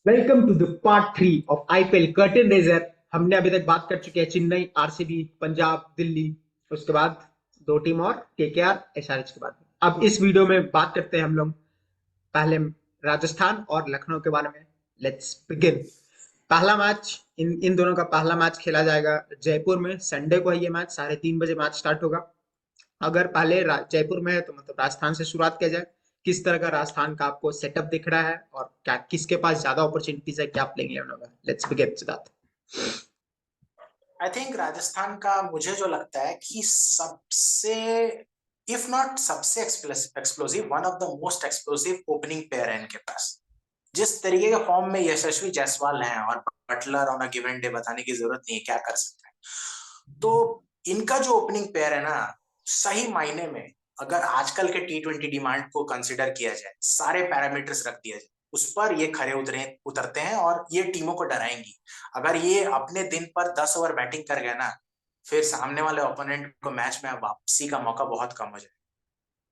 Welcome to the part 3 of IPL curtain raiser. हमने अभी तक बात कर चुके हैं चेन्नई, आरसीबी, पंजाब, दिल्ली, उसके बाद दो टीम और केकेआर, एसआरएच के बाद। अब इस वीडियो में बात करते हैं हम लोग पहले राजस्थान और लखनऊ के बारे में। Let's begin. पहला मैच, इन दोनों का पहला मैच खेला जाएगा जयपुर में। संडे को है ये मैच, 3:30 बजे मैच स्टार्ट होगा। अगर पहले जयपुर में है तो मतलब राजस्थान से शुरुआत किया जाए। किस तरह का राजस्थान का आपको सेटअप दिख रहा है और क्या किसके पास ज्यादा अपॉर्चुनिटीज है, क्या प्लेइंग इलेवन होगा? Let's begin Siddharth. I think Rajasthan का मुझे जो लगता है कि सबसे इफ नॉट सबसे explosive one of the most explosive opening pair है इनके पास। जिस तरीके के फॉर्म में यशस्वी जायसवाल हैं और Buttler on a given day बताने की जरूरत नहीं है क्या कर सकते हैं। तो इनका जो ओपनिंग पेयर है ना, सही मायने में अगर आजकल के T20 डिमांड को कंसिडर किया जाए, सारे पैरामीटर्स रख दिया जाए, उस पर ये खरे उतरते हैं और ये टीमों को डराएंगी। अगर ये अपने दिन पर 10 ओवर बैटिंग कर गए ना, फिर सामने वाले ओपोनेंट को मैच में वापसी का मौका बहुत कम हो जाए।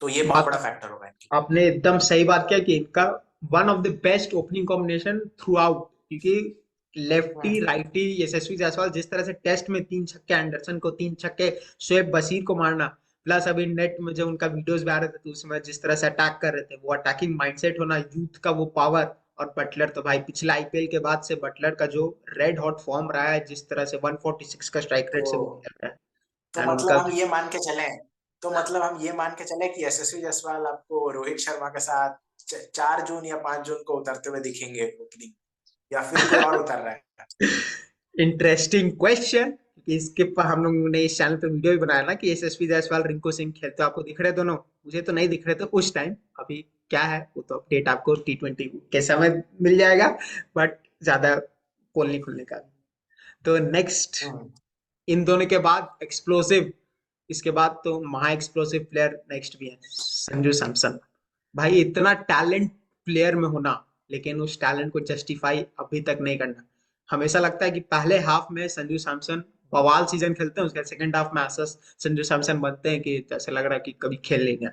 तो ये बहुत बात बड़ा फैक्टर होगा इनकी। आपने एकदम सही बात किया कि इनका one of the best opening combination through out, क्योंकि लेफ्टी राइटी यशस्वी जायसवाल जिस तरह से टेस्ट में 3 छक्के, एंडरसन को 3 छक्के, शोएब बशीर को मारना, प्लस अभी नेट में जो उनका वीडियोस भी आ रहे थे तो उसमें जिस तरह से अटैक कर रहे थे, वो अटैकिंग माइंडसेट होना, यूथ का वो पावर। और बटलर तो भाई पिछले आईपीएल के बाद से बटलर का जो रेड हॉट फॉर्म रहा है, जिस तरह से 146 का स्ट्राइक रेट से वो तो खेल रहा तो है एंड मतलब उनका हम ये मान के चले तो मतलब हम ये मान के चले कि यशस्वी जायसवाल आपको रोहित शर्मा के साथ 4 जून या 5 जून को उतरते हुए दिखेंगे ओपनिंग, या फिर कोई और उतर रहा है। Interesting question. इसके पर हम लोगों ने इस चैनल पे वीडियो भी बनाया ना कि यशस्वी जायसवाल, रिंकू सिंह खेलते आपको दिख रहे दोनों। मुझे तो नहीं दिख रहे थे उस टाइम। अभी क्या है वो तो अपडेट आपको T20 के समय मिल जाएगा, बट ज्यादा पोल नहीं खुलने का। तो नेक्स्ट, हम्म। इन दोनों के बाद एक्सप्लोसिव, इसके बाद तो महा एक्सप्लोसिव प्लेयर नेक्स्ट भी है, संजू सैमसन। भाई इतना टैलेंट प्लेयर में होना, लेकिन उस टैलेंट को जस्टिफाई अभी तक नहीं करना। हमेशा लगता है कि पहले हाफ में संजू सैमसन बवाल सीजन खेलते हैं, उसके सेकंड हाफ में ऐसा संजू सैमसन बनते हैं कि जैसे लग रहा है कि कभी खेल लेंगे।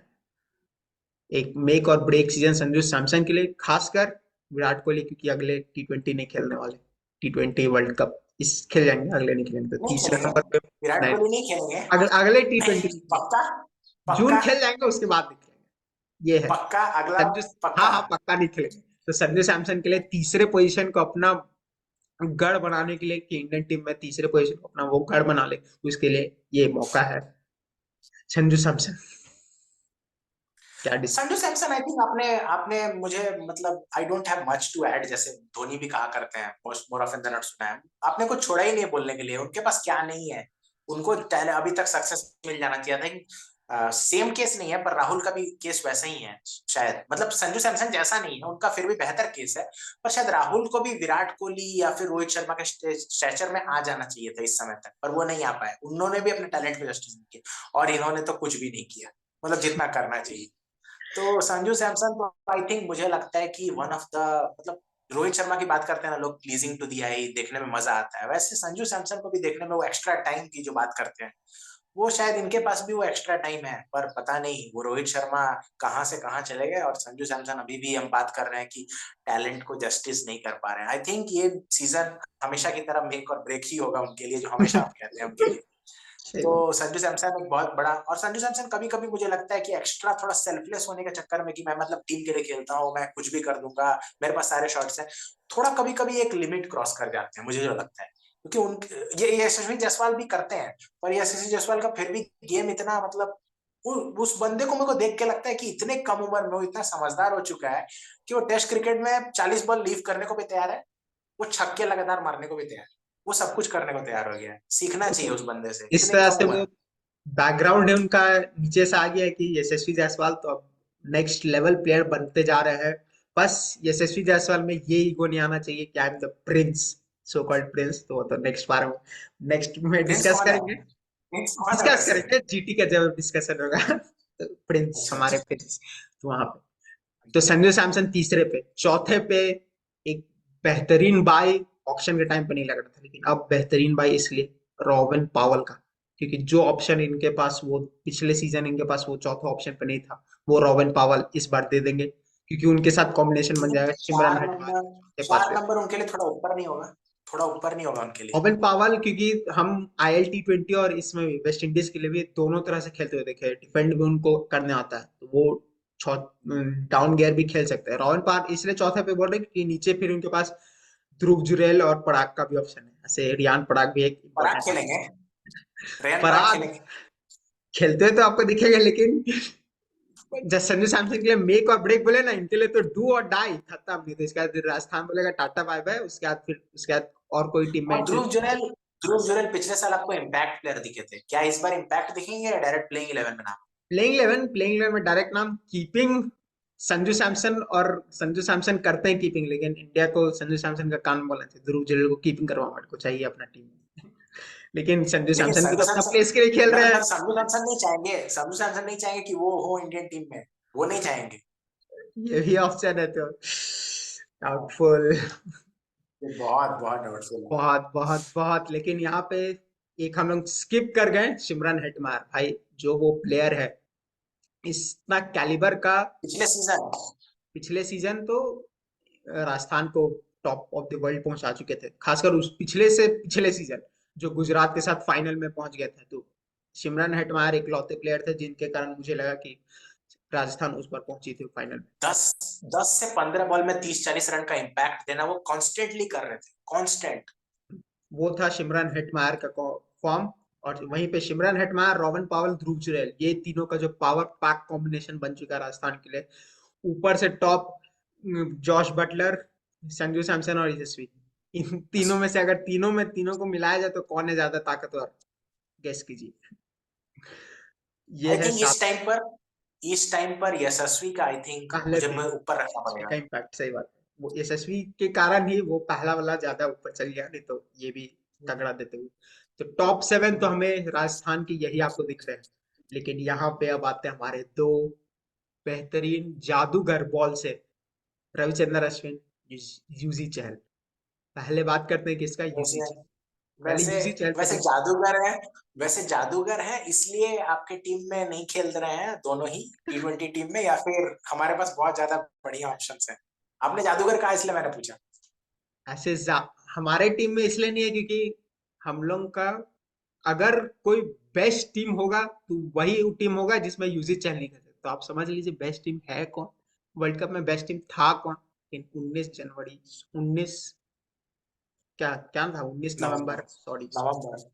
एक मेक और ब्रेक सीजन संजू सैमसन के लिए, खासकर विराट कोहली, क्योंकि अगले T20 नहीं खेलने वाले। T20 वर्ल्ड कप इस खेल जाएंगे, अगले नहीं खेलेंगे, तो नहीं तीसरे खेलेंगे, नंबर पे। विराट नहीं, कोहली नहीं खेलेंगे। अगले नहीं, T20 नहीं खेलेंगे। पक्का। जून पक्का। खेल जाएंगे, उसके बाद नहीं खेलेंगे, ये है। पक्का अगला। संजू, हाँ पक्का। हाँ पक्का नहीं खेलेंगे। तो संजू सैमसन के लिए तीसरे पोजीशन को अपना गढ़ बनाने के लिए, कि इंडियन टीम में तीसरे पोजीशन को अपना वो गढ़ बना ले, तो उसके लिए ये मौका है। संजू सैमसन, क्या डिस। संजू सैमसन, आई थिंक आपने आपने मुझे मतलब I don't have much to add, जैसे धोनी भी कहा करते हैं, मोर ऑफन देन नॉट सुना है। आपने कुछ छोड़ा ही नहीं बोलने के लिए, उनके पास क्या नहीं है। उनको अभी तक सक्सेस मिल जाना चाहिए था। सेम केस नहीं है, पर राहुल का भी केस वैसा ही है शायद। मतलब संजू सैमसन जैसा नहीं है, उनका फिर भी बेहतर केस है। पर शायद राहुल को भी विराट कोहली या फिर रोहित शर्मा के स्ट्रेचर में आ जाना चाहिए था इस समय तक, पर वो नहीं आ पाए। उन्होंने भी अपने टैलेंट को जस्टिस नहीं किया, और इन्होंने तो कुछ भी नहीं किया, मतलब जितना करना चाहिए। तो संजू सैमसन तो आई थिंक मुझे लगता है कि वन ऑफ द, मतलब रोहित शर्मा की बात करते हैं ना लोग, प्लीजिंग टू दी आई, देखने में मजा आता है, वैसे संजू सैमसन को भी देखने में, वो एक्स्ट्रा टाइम की जो बात करते हैं, वो शायद इनके पास भी वो एक्स्ट्रा टाइम है। पर पता नहीं वो रोहित शर्मा कहाँ से कहाँ चले गए, और संजू सैमसन अभी भी हम बात कर रहे हैं कि टैलेंट को जस्टिस नहीं कर पा रहे हैं। आई थिंक ये सीजन हमेशा की तरह मेक और ब्रेक ही होगा उनके लिए, जो हमेशा हम कहते हैं उनके लिए। सही तो बात। संजू सैमसन एक बहुत बड़ा, और संजू सैमसन कभी कभी मुझे लगता है कि एक्स्ट्रा थोड़ा सेल्फलेस होने के चक्कर में, कि मैं मतलब टीम के लिए खेलता हूँ, मैं कुछ भी कर दूंगा, मेरे पास सारे शॉट्स हैं, थोड़ा कभी कभी एक लिमिट क्रॉस कर जाते हैं, मुझे जो लगता है। क्योंकि उन ये यशस्वी जायसवाल भी करते हैं, पर यशस्वी जायसवाल का फिर भी गेम इतना, मतलब उस बंदे को मेरे को देख के लगता है कि इतने कम उम्र में वो इतना समझदार हो चुका है कि वो टेस्ट क्रिकेट में 40 बॉल लीव करने को भी तैयार है, वो छक्के लगातार मारने को भी तैयार है, वो सब कुछ करने को तैयार हो गया है। सीखना चाहिए उस बंदे से, इस इतनी तरह कम से उम्र। वो बैकग्राउंड है उनका, नीचे से आ गया है कि यशस्वी जायसवाल तो अब नेक्स्ट लेवल प्लेयर बनते जा रहे हैं। बस यशस्वी जायसवाल में ये ईगो नहीं आना चाहिए कि I am the Prince, so called Prince. तो नेक्स्ट बार में, नेक्स्ट में प्रिंस डिस्कस कौन है? करेंगे। प्रिंस कौन है डिस्कस वैसे? करेंगे जीटी का जब डिस्कशन होगा तो प्रिंस, अच्छा हमारे अच्छा। प्रिंस। तो वहां पे तो संजू सैमसन तीसरे पे, चौथे पे एक बेहतरीन बाई, ऑक्शन के टाइम पे नहीं लग रहा था लेकिन अब बेहतरीन बाई इसलिए, रॉबिन पावल का। क्योंकि जो ऑप्शन इनके पास वो पिछले सीजन इनके पास वो चौथा ऑप्शन पे नहीं था, वो रॉबिन पावल इस बार दे देंगे। क्योंकि उनके साथ कॉम्बिनेशन बन जाएगा सिमरन चार हेटमायर नंबर के पास चार भी। नंबर उनके लिए थोड़ा ऊपर नहीं होगा? थोड़ा ऊपर नहीं होगा उनके लिए? ओवन पावल, क्योंकि हम IL T20 और इसमें भी वेस्ट इंडीज के लिए भी दोनों तरह से खेलते हुए देखे, डिफेंड भी उनको करने आता है, तो वो डाउन गियर भी खेल सकते हैं। रोहन पाल इसलिए चौथे पे बोल रहे हैं क्योंकि नीचे फिर उनके पास ध्रुव जुरैल और पराग का भी ऑप्शन है, ऐसे रियान पराग भी एक पराग इंपॉर्टेंट ऑप्शन। खेलेंगे? रेयन पराग पराग खेलेंगे? खेलते हुए तो आपको दिखेगा, लेकिन जब संजू सैमसन के लिए मेक और ब्रेक बोले ना, इनके लिए तो डू और डाई, खत्म। नहीं तो इसके बाद राजस्थान बोलेगा टाटा बाय बाय, उसके बाद फिर उसके बाद और कोई टीम में और एंट्री। ध्रुव जुरैल पिछले साल आपको इम्पैक्ट प्लेयर दिखे थे, क्या इस बार इम्पैक्ट दिखेंगे या डायरेक्ट प्लेइंग 11 में नाम? प्लेइंग 11 में डायरेक्ट नाम, कीपिंग संजू सैमसन, और संजू सैमसन करते हैं कीपिंग, लेकिन इंडिया को संजू सैमसन का कान बोलना चाहिए, ध्रुव जुरैल को कीपिंग करवाने को चाहिए अपना टीम में। लेकिन संजू लेकिन सैमसन भी संजू तो अपना सैमसन, प्लेस के लिए खेल रहे हैं। संजू सैमसन नहीं चाहेंगे, संजू सैमसन नहीं चाहेंगे कि वो हो इंडियन टीम में, वो नहीं चाहेंगे। ये भी ऑप्शन है तो हाँ, डाउटफुल। ये बहुत बहुत डाउटफुल है। बहुत बहुत बहुत, लेकिन यहाँ पे एक हम लोग स्किप कर गए, सिमरन हेटमायर भाई, जो वो प्लेयर है इतना कैलिबर का। पिछले सीजन पिछले सीजन तो राजस्थान को टॉप ऑफ द वर्ल्ड पहुंचा चुके थे, खासकर उस पिछले से पिछले सीजन जो गुजरात के साथ फाइनल में पहुंच गए थे। तो सिमरन हेटमायर इकलौते प्लेयर थे जिनके कारण मुझे लगा कि राजस्थान उस पर पहुंची थी फाइनल में। 10 से 15 बॉल में 30-40 रन का इम्पैक्ट देना वो कॉन्स्टेंटली कर रहे थे, कांस्टेंट। वो था सिमरन हेटमायर का फॉर्म। और वहीं पे सिमरन हेटमायर, रॉबिन पावल, ध्रुव जुरैल, ये तीनों का जो पावर पैक कॉम्बिनेशन बन चुका है राजस्थान के लिए। ऊपर से top Jos Buttler, Sanju Samson और यशस्वी। इन तीनों में से अगर तीनों को मिलाया जाए तो कौन है ज्यादा ताकतवर, गेस कीजिए। ये आई है थिंक सात। इस टाइम पर यशस्वी का आई थिंक पहले मुझे पे ऊपर रखना यशस्वी का पड़ेगा। इम्पैक्ट, सही बात है, वो यशस्वी के कारण ही वो पहला वाला ज्यादा ऊपर चल गया, नहीं तो ये भी तगड़ा देते हुए। तो टॉप 7 तो हमें राजस्थान की यही आपको दिख रहे हैं। लेकिन यहाँ पे अब आते हैं हमारे दो बेहतरीन जादूगर बॉल से, रविचंद्र अश्विन, यूजी चहल। पहले बात करते हैं किसका, यूजी वैसे चहल। पहले वैसे यूजी चहल पे वैसे देख। जादूगर है इसलिए आपके टीम में नहीं खेल रहे हैं दोनों ही T20 टीम में, या फिर हमारे पास बहुत ज्यादा बढ़िया ऑप्शंस हैं? आपने जादूगर कहा इसलिए मैंने पूछा। ऐसे हमारे टीम में इसलिए नहीं है क्योंकि हम लोग का, अगर कोई बेस्ट टीम होगा तो वही टीम होगा जिसमें यूजी चहल नहीं खेलते। तो आप समझ लीजिए बेस्ट टीम है कौन, वर्ल्ड कप में बेस्ट टीम था कौन। इन 19 जनवरी, 19, क्या क्या था, 19 नवंबर, नवंबर सॉरी, नवंबर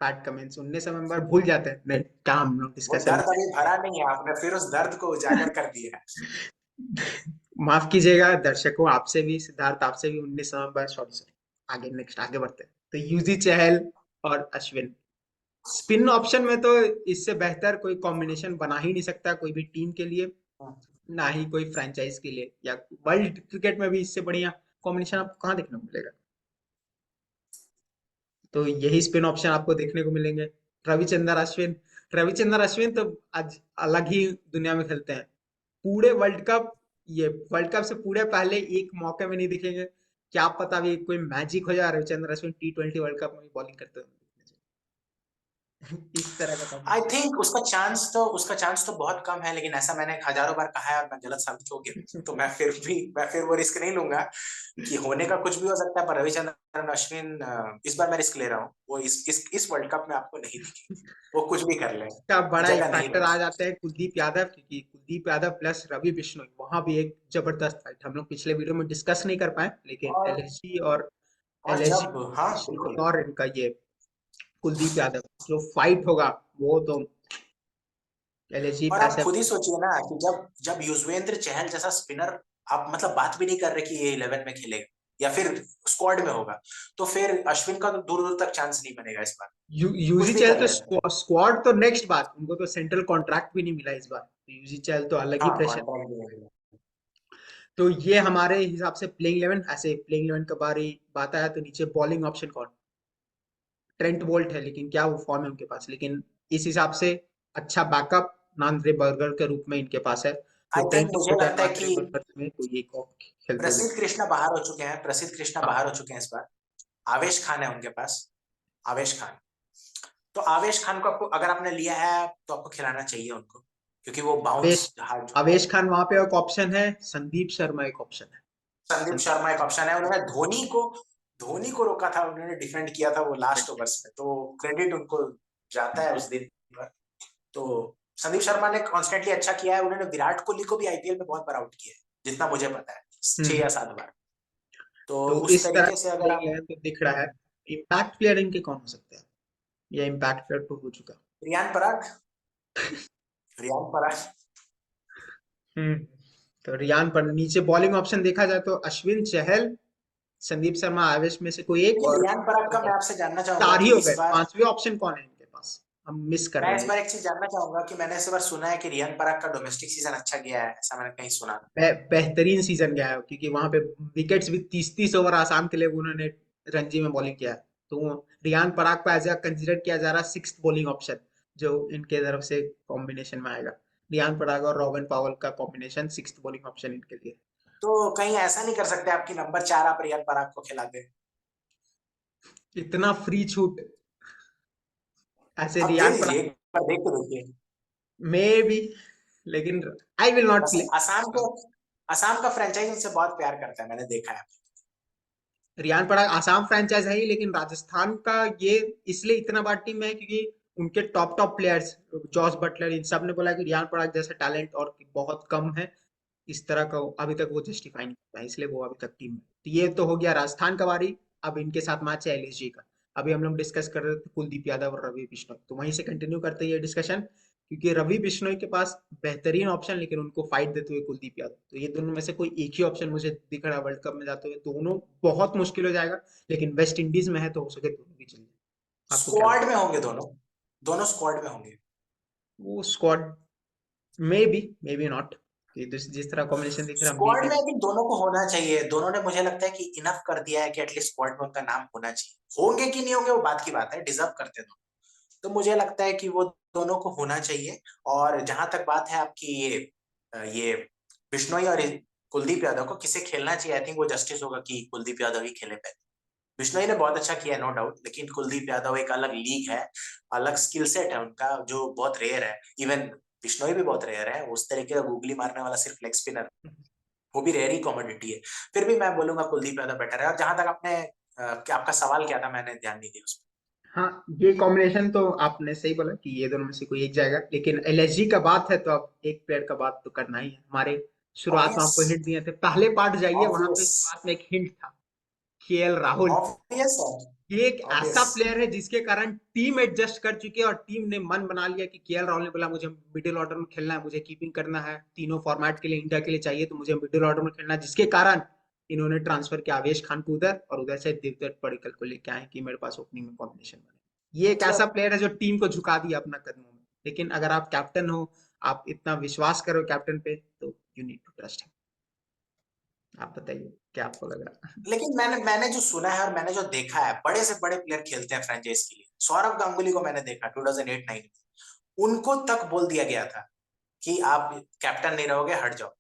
पैट कमेंस, 19 नवंबर भूल जाते हैं, नहीं क्या हम लोग वो डिस्कशन दर्द अभी भरा नहीं है, आपने फिर उस दर्द को उजागर कर दिया है। माफ कीजिएगा दर्शकों, आपसे भी, सिद्धार्थ आपसे भी, 19 नवंबर, सॉरी सॉरी। आगे, नेक्स्ट आगे बढ़ते हैं। तो यूजी चहल और अश्विन, स्पिन ऑप्शन में तो इससे बेहतर कोई कॉम्बिनेशन बना ही नहीं सकता कोई भी टीम के लिए, ना ही कोई फ्रेंचाइज के लिए, या वर्ल्ड क्रिकेट में भी इससे बढ़िया कॉम्बिनेशन आपको कहाँ देखने को मिलेगा। तो यही स्पिन ऑप्शन आपको देखने को मिलेंगे। रविचंद्र अश्विन, रविचंद्र अश्विन तो आज अलग ही दुनिया में खेलते हैं। पूरे वर्ल्ड कप, ये वर्ल्ड कप से पूरे पहले एक मौके में नहीं दिखेंगे, क्या पता भी कोई मैजिक हो जाए, Ravichander Ashwin T20 world cup में भी बॉलिंग करते हुए इस तरह का आई कॉम्बिनेशन। थिंक उसका चांस तो बहुत कम है, लेकिन ऐसा मैंने हजारों बार कहा है और मैं गलत साबित हो गया, तो मैं फिर वो रिस्क नहीं लूंगा कि होने का कुछ भी हो सकता है। पर रविचंद्रन अश्विन इस बार मैं रिस्क ले रहा हूँ, वो इस वर्ल्ड कप में आपको नहीं दिखेंगे, वो कुछ भी कर ले, का बड़ा एक जगह नहीं फैक्टर आ रहेगी। जाता है कुलदीप यादव, क्योंकि कुलदीप यादव प्लस रवि बिश्नोई, वहां भी एक जबरदस्त फाइट हम लोग पिछले वीडियो में डिस्कस नहीं कर पाए, लेकिन और एलएसजी और और एलएसजी जब हाँ बिश्नोई बिल्कुल। और इनका ये कुलदीप यादव जो फाइट होगा, वो तो एलएसजी और आप पैसे। खुद ही सोचिए ना कि जब जब युजवेंद्र चहल जैसा स्पिनर, आप मतलब बात भी नहीं कर रहे कि ये 11 में खेलेगा या फिर स्क्वाड में होगा, तो फिर अश्विन का तो दूर दूर तक चांस नहीं बनेगा इस बार, कुछ यूजी भी चहल कर तो ले। स्क्वाड तो नेक्स्ट बात, उनको तो सेंट्रल कॉन्ट्रैक्ट भी नहीं मिला इस बार, तो यूजी चहल तो अलग ही हाँ प्रेशर। कॉन्ट्रैक्ट भी है। तो ये हमारे हिसाब से प्लेइंग 11, ऐसे प्लेइंग 11 का बारी बात आया तो नीचे बॉलिंग ऑप्शन कौन, ट्रेंट बोल्ट है, लेकिन क्या वो फॉर्म है उनके पास, लेकिन इस हिसाब से अच्छा बैकअप नांद्रे बर्गर के रूप में इनके पास है। तो आई थिंक ट्रेंट मुझे बोल्ट या लगता है नांद्रे कि बर्गर में कोई एक और खेलते हुए प्रसिद्ध दिखे। कृष्णा बाहर हो चुके हैं, प्रसिद्ध कृष्णा हाँ, बाहर हो चुके हैं इस बार। आवेश खान है उनके पास, आवेश खान। तो आवेश खान को आपको, अगर आपने लिया है तो आपको खिलाना चाहिए उनको, क्योंकि वो आवेश बाउंस। आवेश खान वहां पे एक ऑप्शन है, संदीप शर्मा एक ऑप्शन है। संदीप संदीप शर्मा एक ऑप्शन है। उन्होंने धोनी को रोका था, उन्होंने डिफेंड किया था वो लास्ट ओवर्स में, तो क्रेडिट उनको जाता है उस दिन पर। तो संदीप शर्मा ने कॉन्स्टेंटली अच्छा किया है। उन्होंने विराट कोहली को भी आईपीएल में बहुत बार आउट किया है, जितना मुझे पता है, 6 या 7 बार। तो तो उस इस तरह तरीके से अगर नहीं आप है तो दिख रहा है। इम्पैक्ट प्लेयर इनके कौन हो सकते हैं, या इम्पैक्ट प्लेयर तो हो चुका। रियान पराग, रियान पराग। हम्म तो रियान पर नीचे बॉलिंग ऑप्शन देखा जाए तो अश्विन, चहल, संदीप शर्मा, आवेश में से कोई एक, लेकिन और रियान पराग का मैं आपसे जानना चाहूंगा चार ही कि हो इस गए। बार, पांचवे ऑप्शन कौन है इनके पास, हम मिस कर मैं रहे इस हैं। बार एक चीज जानना चाहूंगा कि मैंने इस बार सुना है कि रियान पराग का डोमेस्टिक सीजन अच्छा गया है, ऐसा मैंने कहीं सुना। बेहतरीन सीजन गया है, क्योंकि वहां पे विकेट्स भी 30-30 ओवर आसाम के लिए उन्होंने रणजी में बॉलिंग किया है। तो रियान पराग को एज कंसिडर किया जा रहा है सिक्स बॉलिंग ऑप्शन, जो इनके तरफ से कॉम्बिनेशन में आएगा। रियान पराग और रॉबिन पावल का कॉम्बिनेशन सिक्स बॉलिंग ऑप्शन इनके लिए। तो कहीं ऐसा नहीं कर सकते आपकी नंबर 4 आप रियान पराग को खिला दे? इतना फ्री छूट ऐसे आप दे रियान दीजिए, पराग एक बार देख के देखिए। में भी, लेकिन आई विल नॉट बस प्ले। असम का फ्रेंचाइज उनसे बहुत प्यार करता है, मैंने देखा है। रियान पराग आसाम फ्रेंचाइज है ही, लेकिन राजस्थान का ये इसलिए इतना बड़ा टीम है क्योंकि उनके top top players, Jos Buttler, इन सब ने बोला कि रियान पराग जैसा टैलेंट और बहुत कम है इस तरह का, अभी तक वो जस्टिफाई नहीं करता है, इसलिए वो अभी तक टीम में। तो ये तो हो गया राजस्थान का बारी। अब इनके साथ मैच है एलएसजी का। अभी हम लोग डिस्कस कर रहे थे कुलदीप यादव और रवि बिश्नोई, तो वहीं से कंटिन्यू करते हैं ये डिस्कशन, क्योंकि रवि बिश्नोई के पास बेहतरीन ऑप्शन, लेकिन उनको फाइट देते हुए कुलदीप यादव, तो ये दोनों में से कोई एक ही ऑप्शन मुझे दिख रहा है वर्ल्ड कप में जाते हुए। दोनों बहुत मुश्किल हो जाएगा, लेकिन वेस्ट इंडीज में है तो हो सके दोनों भी चल जाए। आपको क्या स्क्वाड लगता में होंगे दोनों, दोनों स्क्वाड में होंगे। है वो स्क्वाड? मे बी नॉट, जिस तरह कॉम्बिनेशन दिख रहा है, मे स्क्वाड बी। में आई थिंक दोनों को होना चाहिए। दोनों ने मुझे लगता है कि इनफ कर दिया है कि एटलीस्ट स्क्वाड में उनका नाम होना चाहिए। होंगे कि नहीं होंगे वो बात की बात है, डिजर्व करते हैं दोनों। तो मुझे लगता है कि वो दोनों को होना चाहिए। और जहां तक बात है आपकी, ये बिश्नोई और कुलदीप यादव को किसे खेलना चाहिए, आई थिंक वो जस्टिस होगा कि कुलदीप यादव ही खेले पहले। बिश्नोई ने बहुत अच्छा किया, नो डाउट, लेकिन कुलदीप यादव एक अलग लीग है, अलग स्किल सेट है उनका, जो बहुत रेयर है। इवन बिश्नोई भी बहुत रेयर है, उस तरीके का गूगली मारने वाला सिर्फ लेग स्पिनर, वो भी रेयर ही कॉमोडिटी है। फिर भी मैं बोलूंगा कुलदीप यादव बेटर है। और जहां तक आपने आपका सवाल क्या था, मैंने ध्यान नहीं दिया उस हाँ, ये कॉम्बिनेशन तो आपने सही बोला कि ये दोनों में से कोई एक जाएगा, लेकिन एलएसजी का बात है तो अब एक प्लेयर का बात तो करना ही है। हमारे पर। शुरुआत में ऑब्वियस, आपको हिंट दिए थे, पहले पार्ट जाइए, वहां पे ऑब्वियस, शुरुआत में एक हिंट था, केएल राहुल। ऑब्वियस है, ये एक ऐसा ऑब्वियस। प्लेयर है जिसके कारण टीम एडजस्ट कर चुकी है, और टीम ने मन बना लिया कि केएल राहुल ने बोला मुझे मिडिल ऑर्डर में खेलना है, मुझे कीपिंग करना है, तीनों फॉर्मेट के लिए इंडिया के लिए चाहिए, तो मुझे मिडिल ऑर्डर में खेलना है, जिसके कारण इन्होंने ट्रांसफर किया आवेश खान को उधर, और उधर से देवदत्त पडिक्कल को लेके आए कि मेरे पास ओपनिंग में कॉम्बिनेशन बने। ये एक ऐसा मतलब प्लेयर है जो टीम को झुका दिया अपना कदमों में। लेकिन अगर आप कैप्टन हो, आप इतना विश्वास करो कैप्टन पे, तो you need to trust him. आप बताइए क्या आपको लग रहा है। लेकिन मैंने जो सुना है और मैंने जो देखा है, बड़े से बड़े प्लेयर खेलते हैं फ्रेंचाइज के लिए। सौरव गांगुली को मैंने देखा 2008-9 में, उनको तक बोल दिया गया था कि आप कैप्टन नहीं रहोगे, हट जाओ।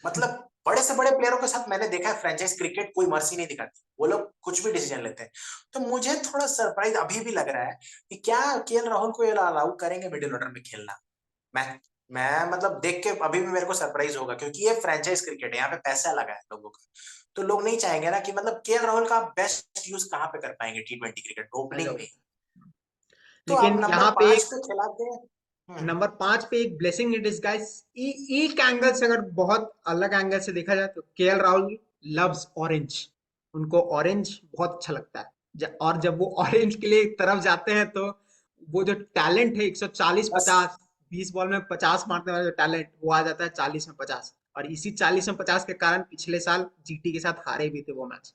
मतलब बड़े से बड़े प्लेयरों के साथ मैंने देखा है, फ्रेंचाइज क्रिकेट कोई मर्जी नहीं दिखाती, वो लोग कुछ भी डिसीजन लेते हैं। तो मुझे थोड़ा सरप्राइज अभी भी लग रहा है कि क्या केएल राहुल को ये अलाउ करेंगे मिडिल ऑर्डर में खेलना। मैं मैं मतलब देख के अभी भी मेरे को सरप्राइज होगा, क्योंकि ये फ्रेंचाइज क्रिकेट है, यहाँ पे पैसा लगा है लोगों का। तो लोग नहीं चाहेंगे ना कि मतलब केएल राहुल का बेस्ट यूज कहाँ पे कर पाएंगे T20 क्रिकेट ओपनिंग में। तो आप लेकिन नंबर यहाँ पे 5 पे खिलाते हैं। नंबर 5 पे एक ब्लेसिंग इन डिस्गाइज, एक एंगल से, अगर बहुत अलग एंगल से देखा जाए तो केएल राहुल लव्स ऑरेंज। उनको ऑरेंज बहुत अच्छा लगता है, और जब वो ऑरेंज के लिए तरफ जाते हैं तो वो जो टैलेंट है 140 बस 50, 20 बॉल में 50 मारने वाला जो टैलेंट, वो आ जाता है 40 में 50, और इसी 40 में 50 के कारण पिछले साल जीटी के साथ हारे भी थे वो मैच।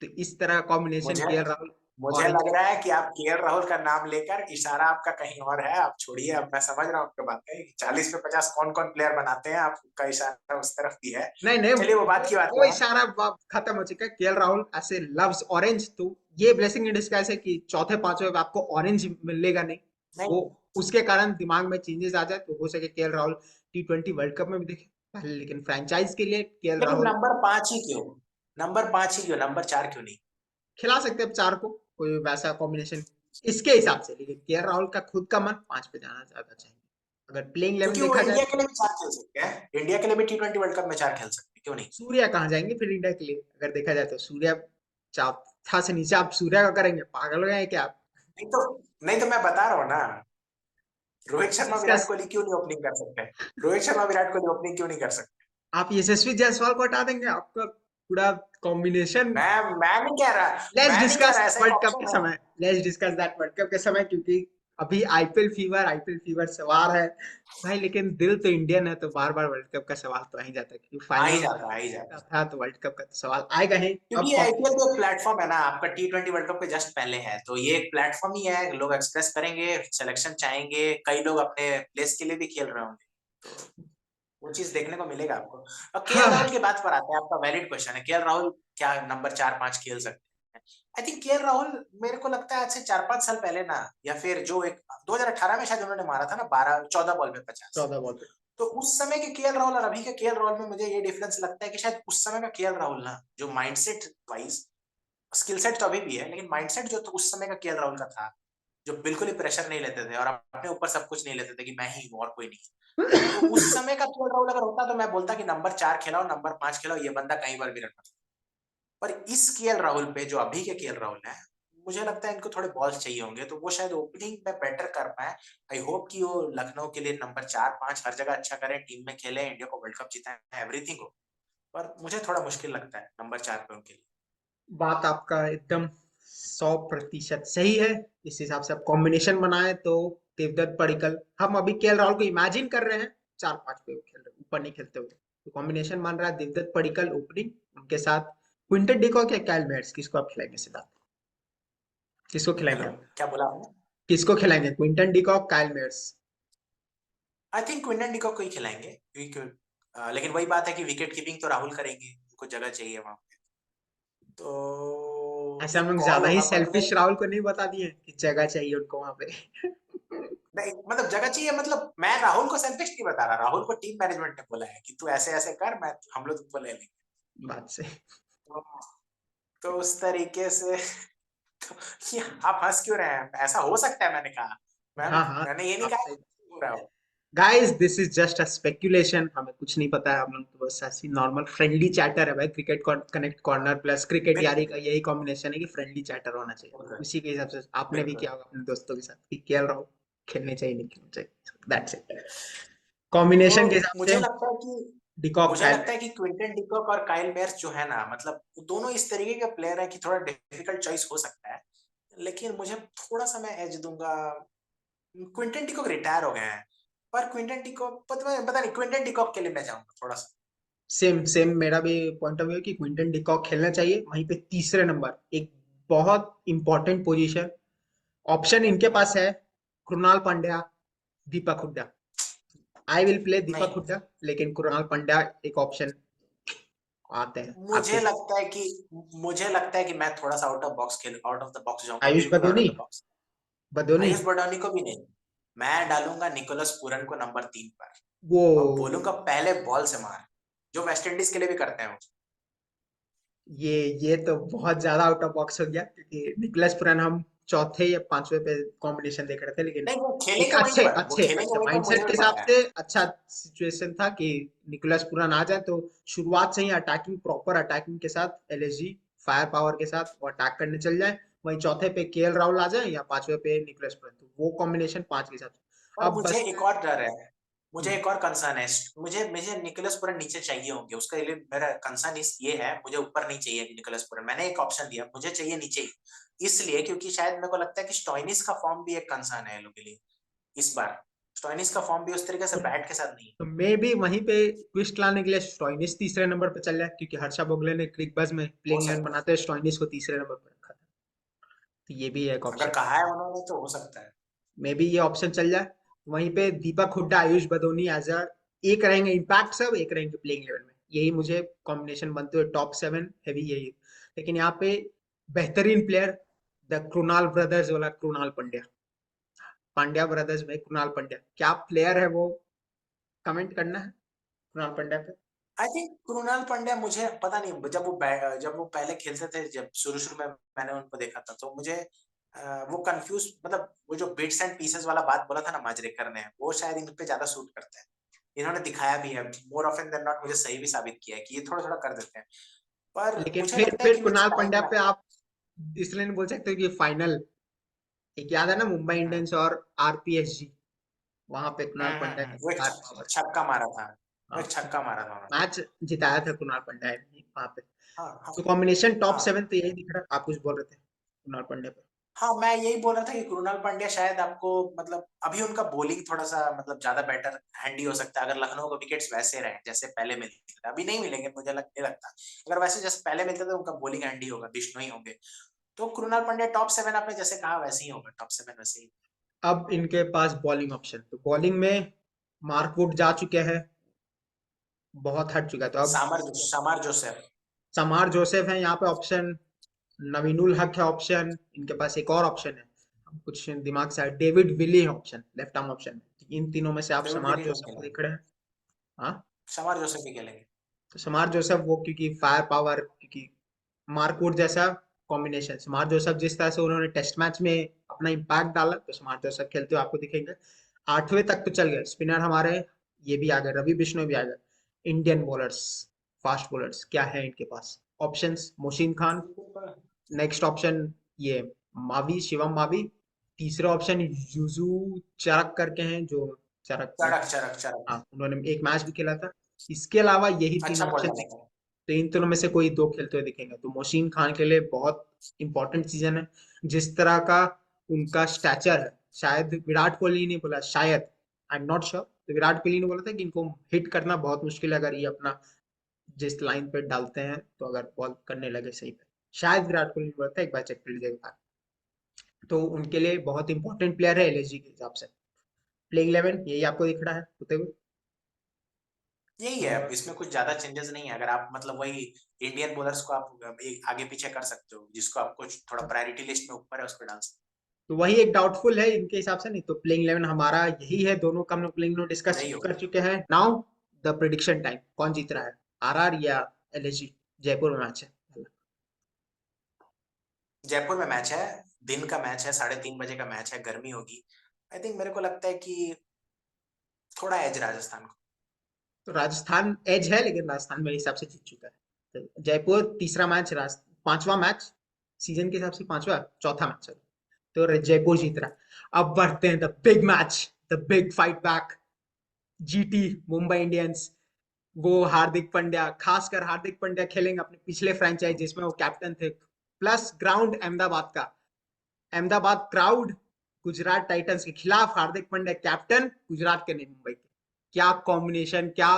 तो इस तरह कॉम्बिनेशन मुझे केएल राहुल मुझे ऑरेंज। लग रहा है कि आप केएल राहुल का नाम लेकर इशारा आपका कहीं और है। आप छोड़िए, अब मैं समझ रहा हूँ आपकी बात है। 40 पे 50 कौन कौन प्लेयर बनाते हैं, आपका इशारा उस तरफ भी है। नहीं नहीं, चलिए वो बात की बात वो है। इशारा खत्म हो चुका है। केएल राहुल ऐसे लव्स ऑरेंज, तो ये ब्लेसिंग इन डिस्गाइज है कि चौथे पांचवे पे आपको ऑरेंज मिलेगा नहीं। वो नहीं, उसके कारण दिमाग में चेंजेस आ जाए, तो हो सके KL Rahul T20 world cup में भी देखे पहले, लेकिन फ्रेंचाइज के लिए केएल लेकिन राहुल नंबर 5 ही क्यों? नंबर 5 ही क्यों, नंबर 4 क्यों नहीं? खिला सकते हैं चार को, कोई वैसा कॉम्बिनेशन इसके हिसाब से, लेकिन केएल राहुल का खुद का मन 5 पे जाना ज्यादा चाहिए। अगर प्लेइंग 11 क्योंकि वो देखा जाए इंडिया के तो लिए भी 4 खेल सकते हैं, इंडिया के लिए भी T20 वर्ल्ड कप में 4 खेल सकते हैं, क्यों नहीं? सूर्या कहाँ जाएंगे फिर इंडिया के लिए, अगर देखा जाए तो सूर्या चौथा से नीचे आप सूर्या का करेंगे, पागल हो गए हैं क्या आप? नहीं तो नहीं तो मैं बता रहा हूँ ना, रोहित इस शर्मा चीज का विराट कोहली क्यों नहीं ओपनिंग कर सकते? रोहित शर्मा विराट कोहली ओपनिंग क्यों नहीं कर सकते? आप यशस्वी जायसवाल को हटा देंगे, आपका पूरा कॉम्बिनेशन। मैं नहीं कह रहा, लेट्स मैं नहीं कह डिस्कस रहा, ऐसा एक वर्ल्ड कप के ऑप्शन है। समय, let's discuss that world cup के समय, क्योंकि अभी आईपीएल फीवर सवार है भाई, लेकिन दिल तो इंडियन है, तो बार बार वर्ल्ड कप का सवाल तो आ ही जाता है, क्योंकि आ फाइनल ही में जाता, आ ही जाता। का था तो वर्ल्ड कप का तो सवाल आएगा ही। क्योंकि अब आईपीएल तो एक प्लेटफॉर्म है ना, आपका T20 वर्ल्ड कप के जस्ट पहले है, तो ये एक प्लेटफॉर्म ही है, लोग एक्सप्रेस करेंगे, सिलेक्शन चाहेंगे, कई लोग अपने प्लेस के लिए भी खेल रहे होंगे, तो वो चीज देखने को मिलेगा आपको। और केएल राहुल हाँ, की बात पर आते हैं, आपका वैलिड क्वेश्चन है, केएल राहुल क्या नंबर 4-5 खेल सकते हैं? आई थिंक केएल राहुल, मेरे को लगता है आज से 4-5 साल पहले ना, या फिर जो एक 2018 में शायद उन्होंने मारा था ना 12-14 बॉल पे 50, 14 बॉल पे। तो उस समय के केएल राहुल और अभी के केएल राहुल में मुझे ये डिफरेंस लगता है कि शायद उस समय का केएल राहुल ना, जो माइंडसेट वाइज, स्किल सेट तो अभी भी है, लेकिन माइंडसेट जो तो उस समय का केएल राहुल का था, जो बिल्कुल ही प्रेशर नहीं लेते थे और अपने ऊपर सब कुछ नहीं लेते थे कि मैं ही हूँ और कोई नहीं। तो उस समय का केएल राहुल अगर होता तो मैं बोलता कि नंबर 4 खेलाओ, नंबर 5 खेलाओ, ये बंदा कहीं पर भी रन कर सकता। पर इस केएल राहुल पे जो अभी के केएल राहुल है, मुझे लगता है इनको थोड़े बॉल्स चाहिए होंगे, तो वो शायद ओपनिंग में बेटर कर पाए। आई होप कि वो लखनऊ के लिए नंबर 4-5 हर जगह अच्छा करें, टीम में खेले, इंडिया को वर्ल्ड कप जिताएं, एवरीथिंग हो। पर मुझे थोड़ा मुश्किल लगता है नंबर 4 पे उनके लिए। बात आपका एकदम 100% सही है। इस हिसाब से आप कॉम्बिनेशन बनाए तो देवदत्त पडिक्कल, हम अभी केएल राहुल को इमेजिन कर रहे हैं 4-5 पे वो खेल रहे, ऊपर नहीं खेलते हुए, तो कॉम्बिनेशन बन रहा है देवदत्त पडिक्कल ओपनिंग, उनके साथ क्विंटन डिकॉक या काइल मेयर्स, किसको आप खिलाएंगे सिद्धार्थ? किसको खिलाएंगे हेलो, आप? क्या बोला आपने? किसको खिलाएंगे, Quinton de Kock Kyle Myers? I think Quinton de Kock को ही खिलाएंगे, क्योंकि लेकिन वही बात है कि विकेट कीपिंग तो राहुल करेंगे, उनको जगह चाहिए वहां पे, तो ऐसे हम एक लोग कॉल ज्यादा ही होगा, पर मुझे सेल्फिश राहुल को नहीं बता दिए कि जगह चाहिए उनको वहां पे? नहीं, मतलब जगह चाहिए, मतलब मैं राहुल को सेल्फिश नहीं बता रहा, राहुल को टीम मैनेजमेंट ने बोला है कि तू ऐसे ऐसे कर, मैं हम लोग तुमको ले लेंगे। बात से। तो, तो उस तरीके से तो ये आप हंस क्यों रहे हैं? ऐसा हो सकता है, मैंने कहा, हाँ हाँ, मैंने ये नहीं आप कहा सही। कि हो रहा हो। Guys this is just a speculation, हमें कुछ नहीं पता है, हम लोग तो बस ऐसी नॉर्मल फ्रेंडली चैटर है भाई, cricket connect corner plus cricket यारी का यही कॉम्बिनेशन है कि फ्रेंडली चैटर होना चाहिए, बिल्कुल, उसी के हिसाब से आपने भी बिल्कुल। किया होगा अपने दोस्तों के साथ कि केएल राहुल खेलने चाहिए नहीं खेलने चाहिए, दैट्स इट, कॉम्बिनेशन के तो हिसाब से। डिकॉक मुझे काइल लगता है कि क्विंटन डिकॉक और काइल मेयर्स जो है ना, मतलब वो दोनों इस तरीके के प्लेयर है कि थोड़ा डिफिकल्ट चॉइस हो सकता है, लेकिन मुझे थोड़ा सा मैं एज दूंगा। क्विंटन डिकॉक रिटायर हो गए हैं, पर क्विंटन डिकॉक पता नहीं, क्विंटन डिकॉक के लिए मैं जाऊंगा थोड़ा सा। सेम सेम मेरा भी पॉइंट ऑफ व्यू कि क्विंटन डिकॉक खेलना चाहिए, वहीं पे तीसरे नंबर एक बहुत इंपॉर्टेंट पोजीशन ऑप्शन इनके पास है, कृणाल पांड्या, दीपक हुड्डा। आई विल प्ले दीपक नहीं, हुड्डा, लेकिन कृणाल पांड्या एक ऑप्शन आते हैं आपके मुझे हिसाब से? लगता है कि मुझे लगता है कि मैं थोड़ा सा आउट ऑफ द बॉक्स जाऊंगा, आयुष बिल्कुल out of Badoni, the box. Badoni. Ayush Badoni को भी नहीं, मैं डालूंगा निकोलस पूरन को नंबर 3 पर, वो और बोलूंगा पहले बॉल से मार, जो वेस्ट इंडीज के लिए भी करते हैं वो। ये ये तो बहुत ज्यादा आउट ऑफ बॉक्स हो गया, क्योंकि निकोलस पुरान हम चौथे या पांचवे पे कॉम्बिनेशन देख रहे थे, लेकिन नहीं, वो एक खेलेंगे वहीं अच्छे पर, वो अच्छे खेलेंगे अच्छे वहीं पर, मुझे माइंडसेट के भी हिसाब पता है। से अच्छा सिचुएशन था कि निकोलस पुरान आ जाए तो शुरुआत से ही अटैकिंग, प्रॉपर अटैकिंग के साथ एलएसजी फायर पावर के साथ वो अटैक करने चल जाए, वहीं चौथे पे केएल राहुल आ जाए या पांचवे पे निकोलस पुरान, तो वो कॉम्बिनेशन पांच के हिसाब से। और अब मुझे एक बचते और डर है, मुझे हम्म, एक और कंसर्न है, मुझे मुझे निकोलस पूरन नीचे चाहिए होंगे, उसका लिए मेरा कंसर्न इस ये है, मुझे ऊपर नहीं चाहिए निकोलस पूरन, मैंने एक ऑप्शन दिया, मुझे चाहिए नीचे ही, इसलिए क्योंकि शायद मेरे को लगता है कि स्टोइनिस का फॉर्म भी एक कंसर्न है इन लोगों के लिए इस बार। स्टोइनिस का फॉर्म भी उस तरीके से बैट के साथ नहीं है। तो मे भी वहीं पे ट्विस्ट लाने के लिए स्टोइनिस तीसरे नंबर पे चल रहा है, क्योंकि हर्षा बोगले ने क्रिक बज में हो प्लेइंग इलेवन सकता है, बनाते हुए स्टोइनिस को तीसरे नंबर पर रखा था, तो ये भी एक अगर ऑप्शन, कहा है उन्होंने तो हो सकता है। मे बी ये ऑप्शन चल जाए। वहीं पे दीपक हुड्डा आयुष बदोनी एज अ एक रहेंगे इम्पैक्ट सब, एक रहेंगे प्लेइंग इलेवन में, यही मुझे कॉम्बिनेशन बनते हुए टॉप 7 हैवी यही। लेकिन यहाँ पे बेहतरीन प्लेयर द कृणाल ब्रदर्स वाला कृणाल पांड्या, पांड्या ब्रदर्स में कृणाल पांड्या क्या प्लेयर है वो, कमेंट करना है कृणाल पांड्या पे। आई थिंक कृणाल पांड्या, मुझे पता नहीं, जब वो पहले खेलते थे, जब शुरू शुरू में मैंने उनको देखा था, तो मुझे वो कंफ्यूज, मतलब वो जो बिट्स एंड पीसेस वाला बात बोला था ना माजरेकर ने, वो शायद इन पे ज्यादा सूट करता है। इन्होंने दिखाया भी है, मोर ऑफन देन नॉट मुझे सही भी साबित किया है कि ये थोड़ा थोड़ा कर देते हैं, पर लेकिन मुझे फिर लगता है फिर कि विथ कुणाल टाइम पांड्या ना। पे आप इसलिए नहीं बोल सकते कि फाइनल, एक याद है ना मुंबई इंडियंस और आरपीएसजी, वहां पे कुणाल पांड्या की वो एक फायर पावर। छक्का मारा था, वो एक हाँ, छक्का मारा था उन्होंने। मैच जिताया था कुणाल पांड्या ने वहां पे। हाँ हाँ तो कॉम्बिनेशन टॉप हाँ। 7 तो यही दिख रहा है। आप कुछ बोल रहे थे कुणाल पांड्या पे? हाँ, मैं यही बोल रहा था कि कृणाल पांड्या शायद आपको, मतलब अभी उनका बॉलिंग थोड़ा सा मतलब ज्यादा बेटर हैंडी हो सकता है अगर लखनऊ को विकेट्स वैसे रहे जैसे पहले मिलते थे। अभी नहीं मिलेंगे, मुझे नहीं लगता। अगर वैसे जैसे पहले मिलते थे उनका बॉलिंग हैंडी होगा, बिश्नोई होंगे। तो कृणाल पांड्या टॉप 7 आपने जैसे कहा वैसे ही होगा, टॉप 7 वैसे ही। अब इनके पास बॉलिंग ऑप्शन, तो बॉलिंग में मार्कवुड जा चुके हैं, बहुत हट चुका है, तो अब समार जोसेफ। समार जोसेफ है यहाँ पे ऑप्शन, नवीनुल हक है ऑप्शन, इनके पास एक और ऑप्शन है, अब कुछ दिमाग से डेविड विली है ऑप्शन, लेफ्ट आर्म ऑप्शन। इन तीनों में से आप डेविड समार विली नहीं जोसेफ को खेलेंगे, देख रहे हैं? हाँ, समार जोसेफ ही खेलेंगे। तो समार जोसेफ वो क्योंकि फायर पावर, क्योंकि मार्कवुड जैसा कॉम्बिनेशन, समार जोसेफ जिस तरह से उन्होंने टेस्ट मैच में अपना इम्पैक्ट डाला, तो समार जोसेफ खेलते हुए आपको दिखेंगे। 8वें तक तो चल गए स्पिनर हमारे, ये भी आ गए, रवि बिश्नोई भी आ गए। इंडियन बॉलर्स, फास्ट बॉलर्स क्या है इनके पास options? Mohsin Khan, next option ये मावी, शिवम मावी। तीसरा ऑप्शन युजू चरक करके हैं, जो चरक में, चरक चरक चरक। हाँ उन्होंने एक मैच भी खेला था। इसके अलावा यही तीन अच्छा बॉल ऑप्शन, डाला था। तो इन तीनों में से कोई दो खेलते हुए दिखेंगे, तो मोशीन खान के लिए बहुत इंपॉर्टेंट सीजन है। जिस तरह का उनका स्टैचर है, शायद विराट कोहली ने बोला, शायद, आई एम नॉट श्योर, तो विराट कोहली ने बोला था कि इनको हिट करना बहुत मुश्किल है अगर ये अपना जिस लाइन पे डालते हैं, तो अगर बॉल करने लगे सही पे, शायद विराट कोहली ने बोला था, एक बार चेक कर लीजिएगा। तो उनके लिए बहुत इंपॉर्टेंट प्लेयर है एलएसजी के हिसाब से। प्लेइंग 11 यही आपको दिख रहा है होते हुए। यही है, और इसमें कुछ ज्यादा चेंजेस नहीं है। अगर आप मतलब वही इंडियन बॉलर्स को आप आगे पीछे कर सकते हो, जिसको आप कुछ थोड़ा प्रायोरिटी लिस्ट में ऊपर है उस पर डाल सकते तो वही एक डाउटफुल है इनके हिसाब से, नहीं तो प्लेइंग 11 हमारा यही है, दोनों का हम लोग प्लेइंग 11 हो। डिस्कस यही कर होगा। चुके हैं। नाउ द प्रिडिक्शन टाइम, कौन जीत रहा है, आरआर या एलएसजी? जयपुर में मैच है। जयपुर में मैच है, दिन का मैच है, 3:30 बजे का मैच है, गर्मी होगी। आई थिंक मेरे को लगता है कि थोड़ा एज राजस्थान को। तो राजस्थान एज है, लेकिन राजस्थान मेरे हिसाब से जीत चुका है। तो जयपुर तीसरा मैच, पांचवा मैच सीजन के हिसाब से, पांचवा चौथा मैच है, तो जयपुर जीत रहा है। अब बढ़ते हैं the big match, the big fight back, GT Mumbai Indians. वो हार्दिक पांड्या, खासकर हार्दिक पांड्या खेलेंगे अपने पिछले फ्रेंचाइज जिसमें वो कैप्टन थे, प्लस ग्राउंड अहमदाबाद का, अहमदाबाद क्राउड, गुजरात टाइटंस के खिलाफ हार्दिक पांड्या कैप्टन, गुजरात के नहीं मुंबई के। क्या कॉम्बिनेशन, क्या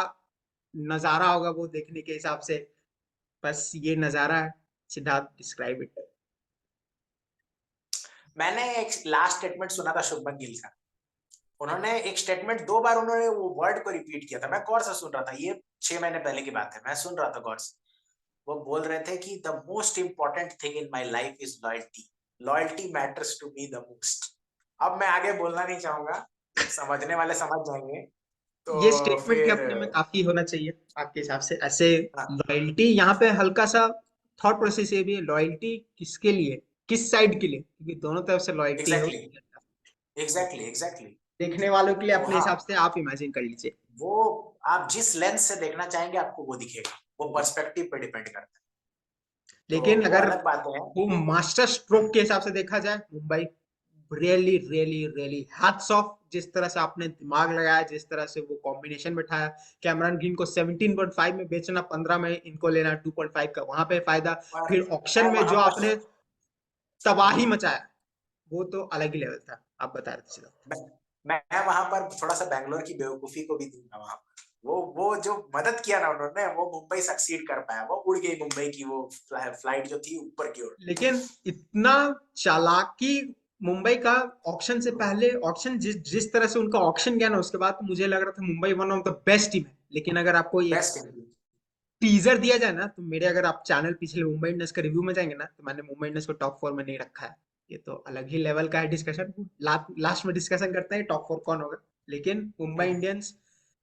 नजारा होगा वो देखने के हिसाब से, बस ये नजारा है। Siddharth describe it. मैंने एक लास्ट स्टेटमेंट सुना था शुभमन गिल का। उन्होंने एक स्टेटमेंट 2 बार उन्होंने वो वर्ड को रिपीट किया था, मैं गौर से सुन रहा था, ये 6 महीने पहले की बात है, मैं सुन रहा था गौर से। वो बोल रहे थे कि the most important thing in my life is loyalty, loyalty matters to me the most. अब मैं आगे बोलना नहीं चाहूंगा, समझने वाले समझ जाएंगे। तो ये स्टेटमेंट के फिर अपने में काफी होना चाहिए आपके हिसाब से ऐसे। हाँ, लॉयल्टी यहाँ पे हल्का सा थॉट प्रोसेस ये भी है, लॉयल्टी किसके लिए, किस साइड के लिए, क्योंकि दोनों तरफ से लॉयल्टी है एग्जैक्टली एग्जैक्टली एग्जैक्टली। देखने वालों के लिए तो अपने हाँ, हिसाब से आप इमेजिन कर लीजिए। वो आप जिस लेंस से देखना चाहेंगे आपको वो दिखेगा, वो पर्सपेक्टिव पे डिपेंड करता है। तो लेकिन वो अगर अलग बातें हैं। वो मास्टर स्ट्रोक के हिसाब से देखा जाए, Mumbai really really really hats off, जिस तरह से आपने दिमाग लगाया, जिस तरह से वो कॉम्बिनेशन बिठाया। कैमरन ग्रीन को 17.5 में बेचना, 15 में इनको लेना 2.5 का, वहां पे फायदा। और फिर ऑक्शन मैं में वहां जो पर आपने तबाही मचाया, वो तो अलग ही लेवल था, आप बता रहे थे सीधा। मैं, मैं वहां पर थोड़ा सा बैंगलोर की बेवकूफी को भी दूंगा वहां पर। वो जो मदद किया ना उन्होंने, वो मुंबई सक्सीड कर पाया, वो उड़ गई मुंबई की वो फ्लाइट जो थी ऊपर की ओर। लेकिन इतना चालाकी मुंबई का, ऑक्शन से पहले, ऑक्शन जिस तरह से उनका ऑक्शन गया ना, उसके बाद तो मुझे लग रहा था Mumbai one of the best team है। लेकिन अगर आपको ये बेस्ट टीम। टीजर दिया जाए ना, तो मेरे, अगर आप चैनल पिछले मुंबई इंडियंस का रिव्यू में जाएंगे ना, तो मैंने मुंबई इंडियंस को टॉप 4 में नहीं रखा है। ये तो अलग ही लेवल का है डिस्कशन, लास्ट में डिस्कशन करते हैं टॉप 4 कौन होगा। लेकिन मुंबई इंडियंस,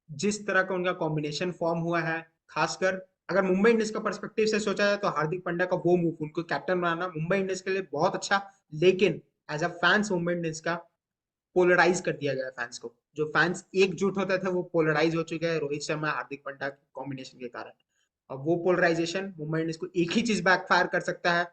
जिस तरह का उनका कॉम्बिनेशन फॉर्म हुआ है, खासकर अगर मुंबई इंडियंस का पर्सपेक्टिव से सोचा जाए, तो हार्दिक पांड्या का वो मूव, उनको कैप्टन बनाना मुंबई इंडियंस के लिए बहुत अच्छा। लेकिन as a fans Mumbai Indians का पोलराइज कर दिया गया फैंस को। जो फैंस एकजुट होते थे वो पोलराइज हो चुके हैं रोहित शर्मा हार्दिक पांड्या कॉम्बिनेशन के कारण। अब वो पोलराइजेशन मुंबई इंडियंस को एक ही चीज बैकफायर कर सकता है,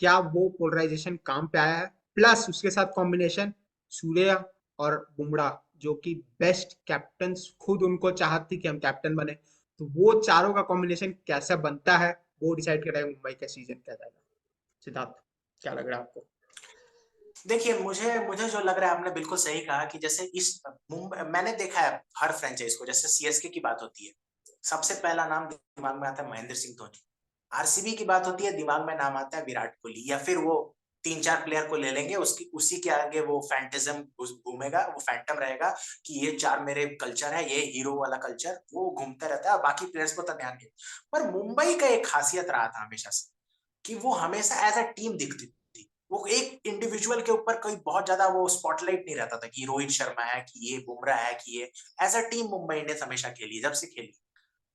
क्या वो पोलराइजेशन काम पे आया है, प्लस उसके साथ कॉम्बिनेशन सूर्या और बुमराह जो कि बेस्ट कैप्टन, खुद उनको चाहत थी कि हम कैप्टन बने, तो वो चारों का कॉम्बिनेशन कैसा बनता है वो डिसाइड करेगा मुंबई का सीजन क्या जाएगा। सिद्धार्थ, क्या लग रहा है आपको? देखिए, मुझे मुझे जो लग रहा है, आपने बिल्कुल सही कहा कि जैसे इस मुंबई, मैंने देखा है हर फ्रेंचाइज को, जैसे सीएसके की बात होती है, सबसे पहला नाम दिमाग में आता है महेंद्र सिंह धोनी। आरसीबी की बात होती है, दिमाग में नाम आता है विराट कोहली, या फिर वो तीन चार प्लेयर को ले लेंगे, उसकी उसी के आगे वो फैंटिज्म घूमेगा, वो फैंटम रहेगा कि ये चार मेरे कल्चर है, ये हीरो वाला कल्चर, वो घूमता रहता है, बाकी प्लेयर्स को तो ध्यान नहीं। पर मुंबई का एक खासियत रहा था हमेशा से कि वो हमेशा एज अ टीम दिखती थी। वो एक इंडिविजुअल के ऊपर कोई बहुत ज्यादा वो स्पॉटलाइट नहीं रहता था कि रोहित शर्मा है, कि ये बुमराह है, कि ये, as a team Mumbai Indians हमेशा खेली, जब से खेली।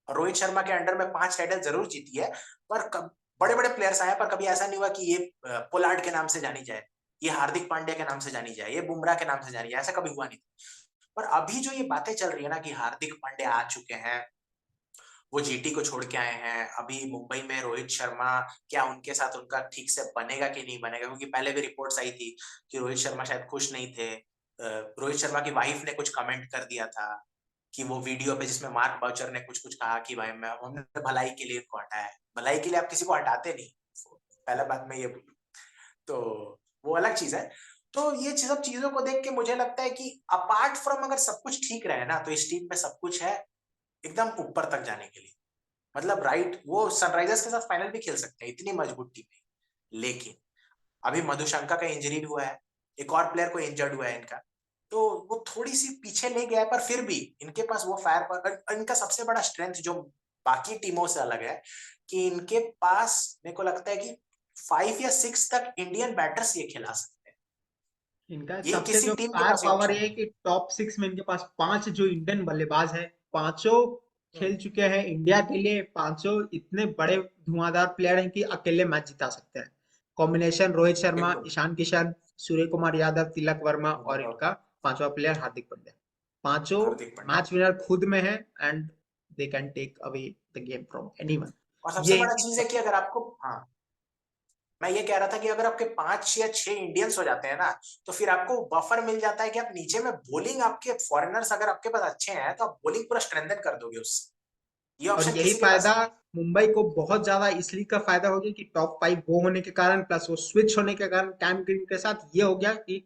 रोहित शर्मा के अंडर में 5 टाइटल जरूर जीती है, पर बड़े बड़े प्लेयर्स आए, पर कभी ऐसा नहीं हुआ कि ये पोलार्ड के नाम से जानी जाए, ये हार्दिक पांड्या के नाम से जानी जाए, ये बुमराह के नाम से जानी जाए, ऐसा कभी हुआ नहीं। पर अभी जो ये बातें चल रही है ना कि हार्दिक पांड्या आ चुके हैं, वो जीटी को छोड़ के आए हैं, अभी मुंबई में रोहित शर्मा, क्या उनके साथ उनका ठीक से बनेगा कि नहीं बनेगा, क्योंकि पहले भी रिपोर्ट्स आई थी कि रोहित शर्मा शायद खुश नहीं थे। रोहित शर्मा की वाइफ ने कुछ कमेंट कर दिया था कि वो वीडियो पे, जिसमें मार्क बाउचर ने कुछ कुछ कहा कि भाई मैं, हमने भलाई के लिए इनको हटाया है। भलाई के लिए आप किसी को हटाते नहीं, पहला बात मैं ये बोलूँ तो, वो अलग चीज है। तो ये सब चीजों को देख के मुझे लगता है कि अपार्ट फ्रॉम, अगर सब कुछ ठीक रहे ना, तो इस टीम में सब कुछ है एकदम ऊपर तक जाने के लिए। मतलब राइट, वो सनराइजर्स के साथ फाइनल भी खेल सकते हैं, इतनी मजबूत टीम है। लेकिन अभी मधुशंका का इंजरी हुआ है, एक और प्लेयर को इंजर्ड हुआ है इनका, तो वो थोड़ी सी पीछे ले गया है, पर फिर भी इनके पास वो फायर पावर, इनका सबसे बड़ा स्ट्रेंथ जो बाकी टीमों से अलग है, कि इनके पास मेरे को लगता है कि 5 या 6 तक इंडियन बैटर्स ये खिला सकते हैं। इनका ये सबसे किसी जो टीम के फायर पास ये पावर ऑप्शन ये है नहीं कि टॉप 6 में इनके पास 5 जो इंडियन बल्लेबाज है, पांचों है। खेल चुके हैं इंडिया के लिए, पांचों इतने बड़े धुआंधार प्लेयर हैं कि अकेले मैच जिता सकते हैं। कॉम्बिनेशन रोहित शर्मा, बिल्कुल। ईशान किशन, सूर्य कुमार यादव, तिलक वर्मा और बताओ। इनका पांचवा प्लेयर हार्दिक पांड्या, पांचों हार्दिक पांड्या। मैच विनर खुद में है, and they can take away the game from anyone. और सबसे ये बड़ा इनकी चीज है कि अगर आपको, हाँ, मैं ये कह रहा था कि अगर आपके 5 या 6 इंडियंस हो जाते हैं ना, तो फिर आपको बफर मिल जाता है कि आप नीचे में बोलिंग, आपके फॉरेनर्स अगर आपके पास अच्छे हैं, तो आप बोलिंग पूरा स्ट्रेंथन कर दोगे उससे। ये और ऑप्शन यही किसी के पास फायदा नहीं मुंबई को बहुत ज्यादा इसलिए का फायदा हो गया कि टॉप 5 वो होने के कारण, प्लस वो स्विच होने के कारण कैम ग्रीन के साथ ये हो गया कि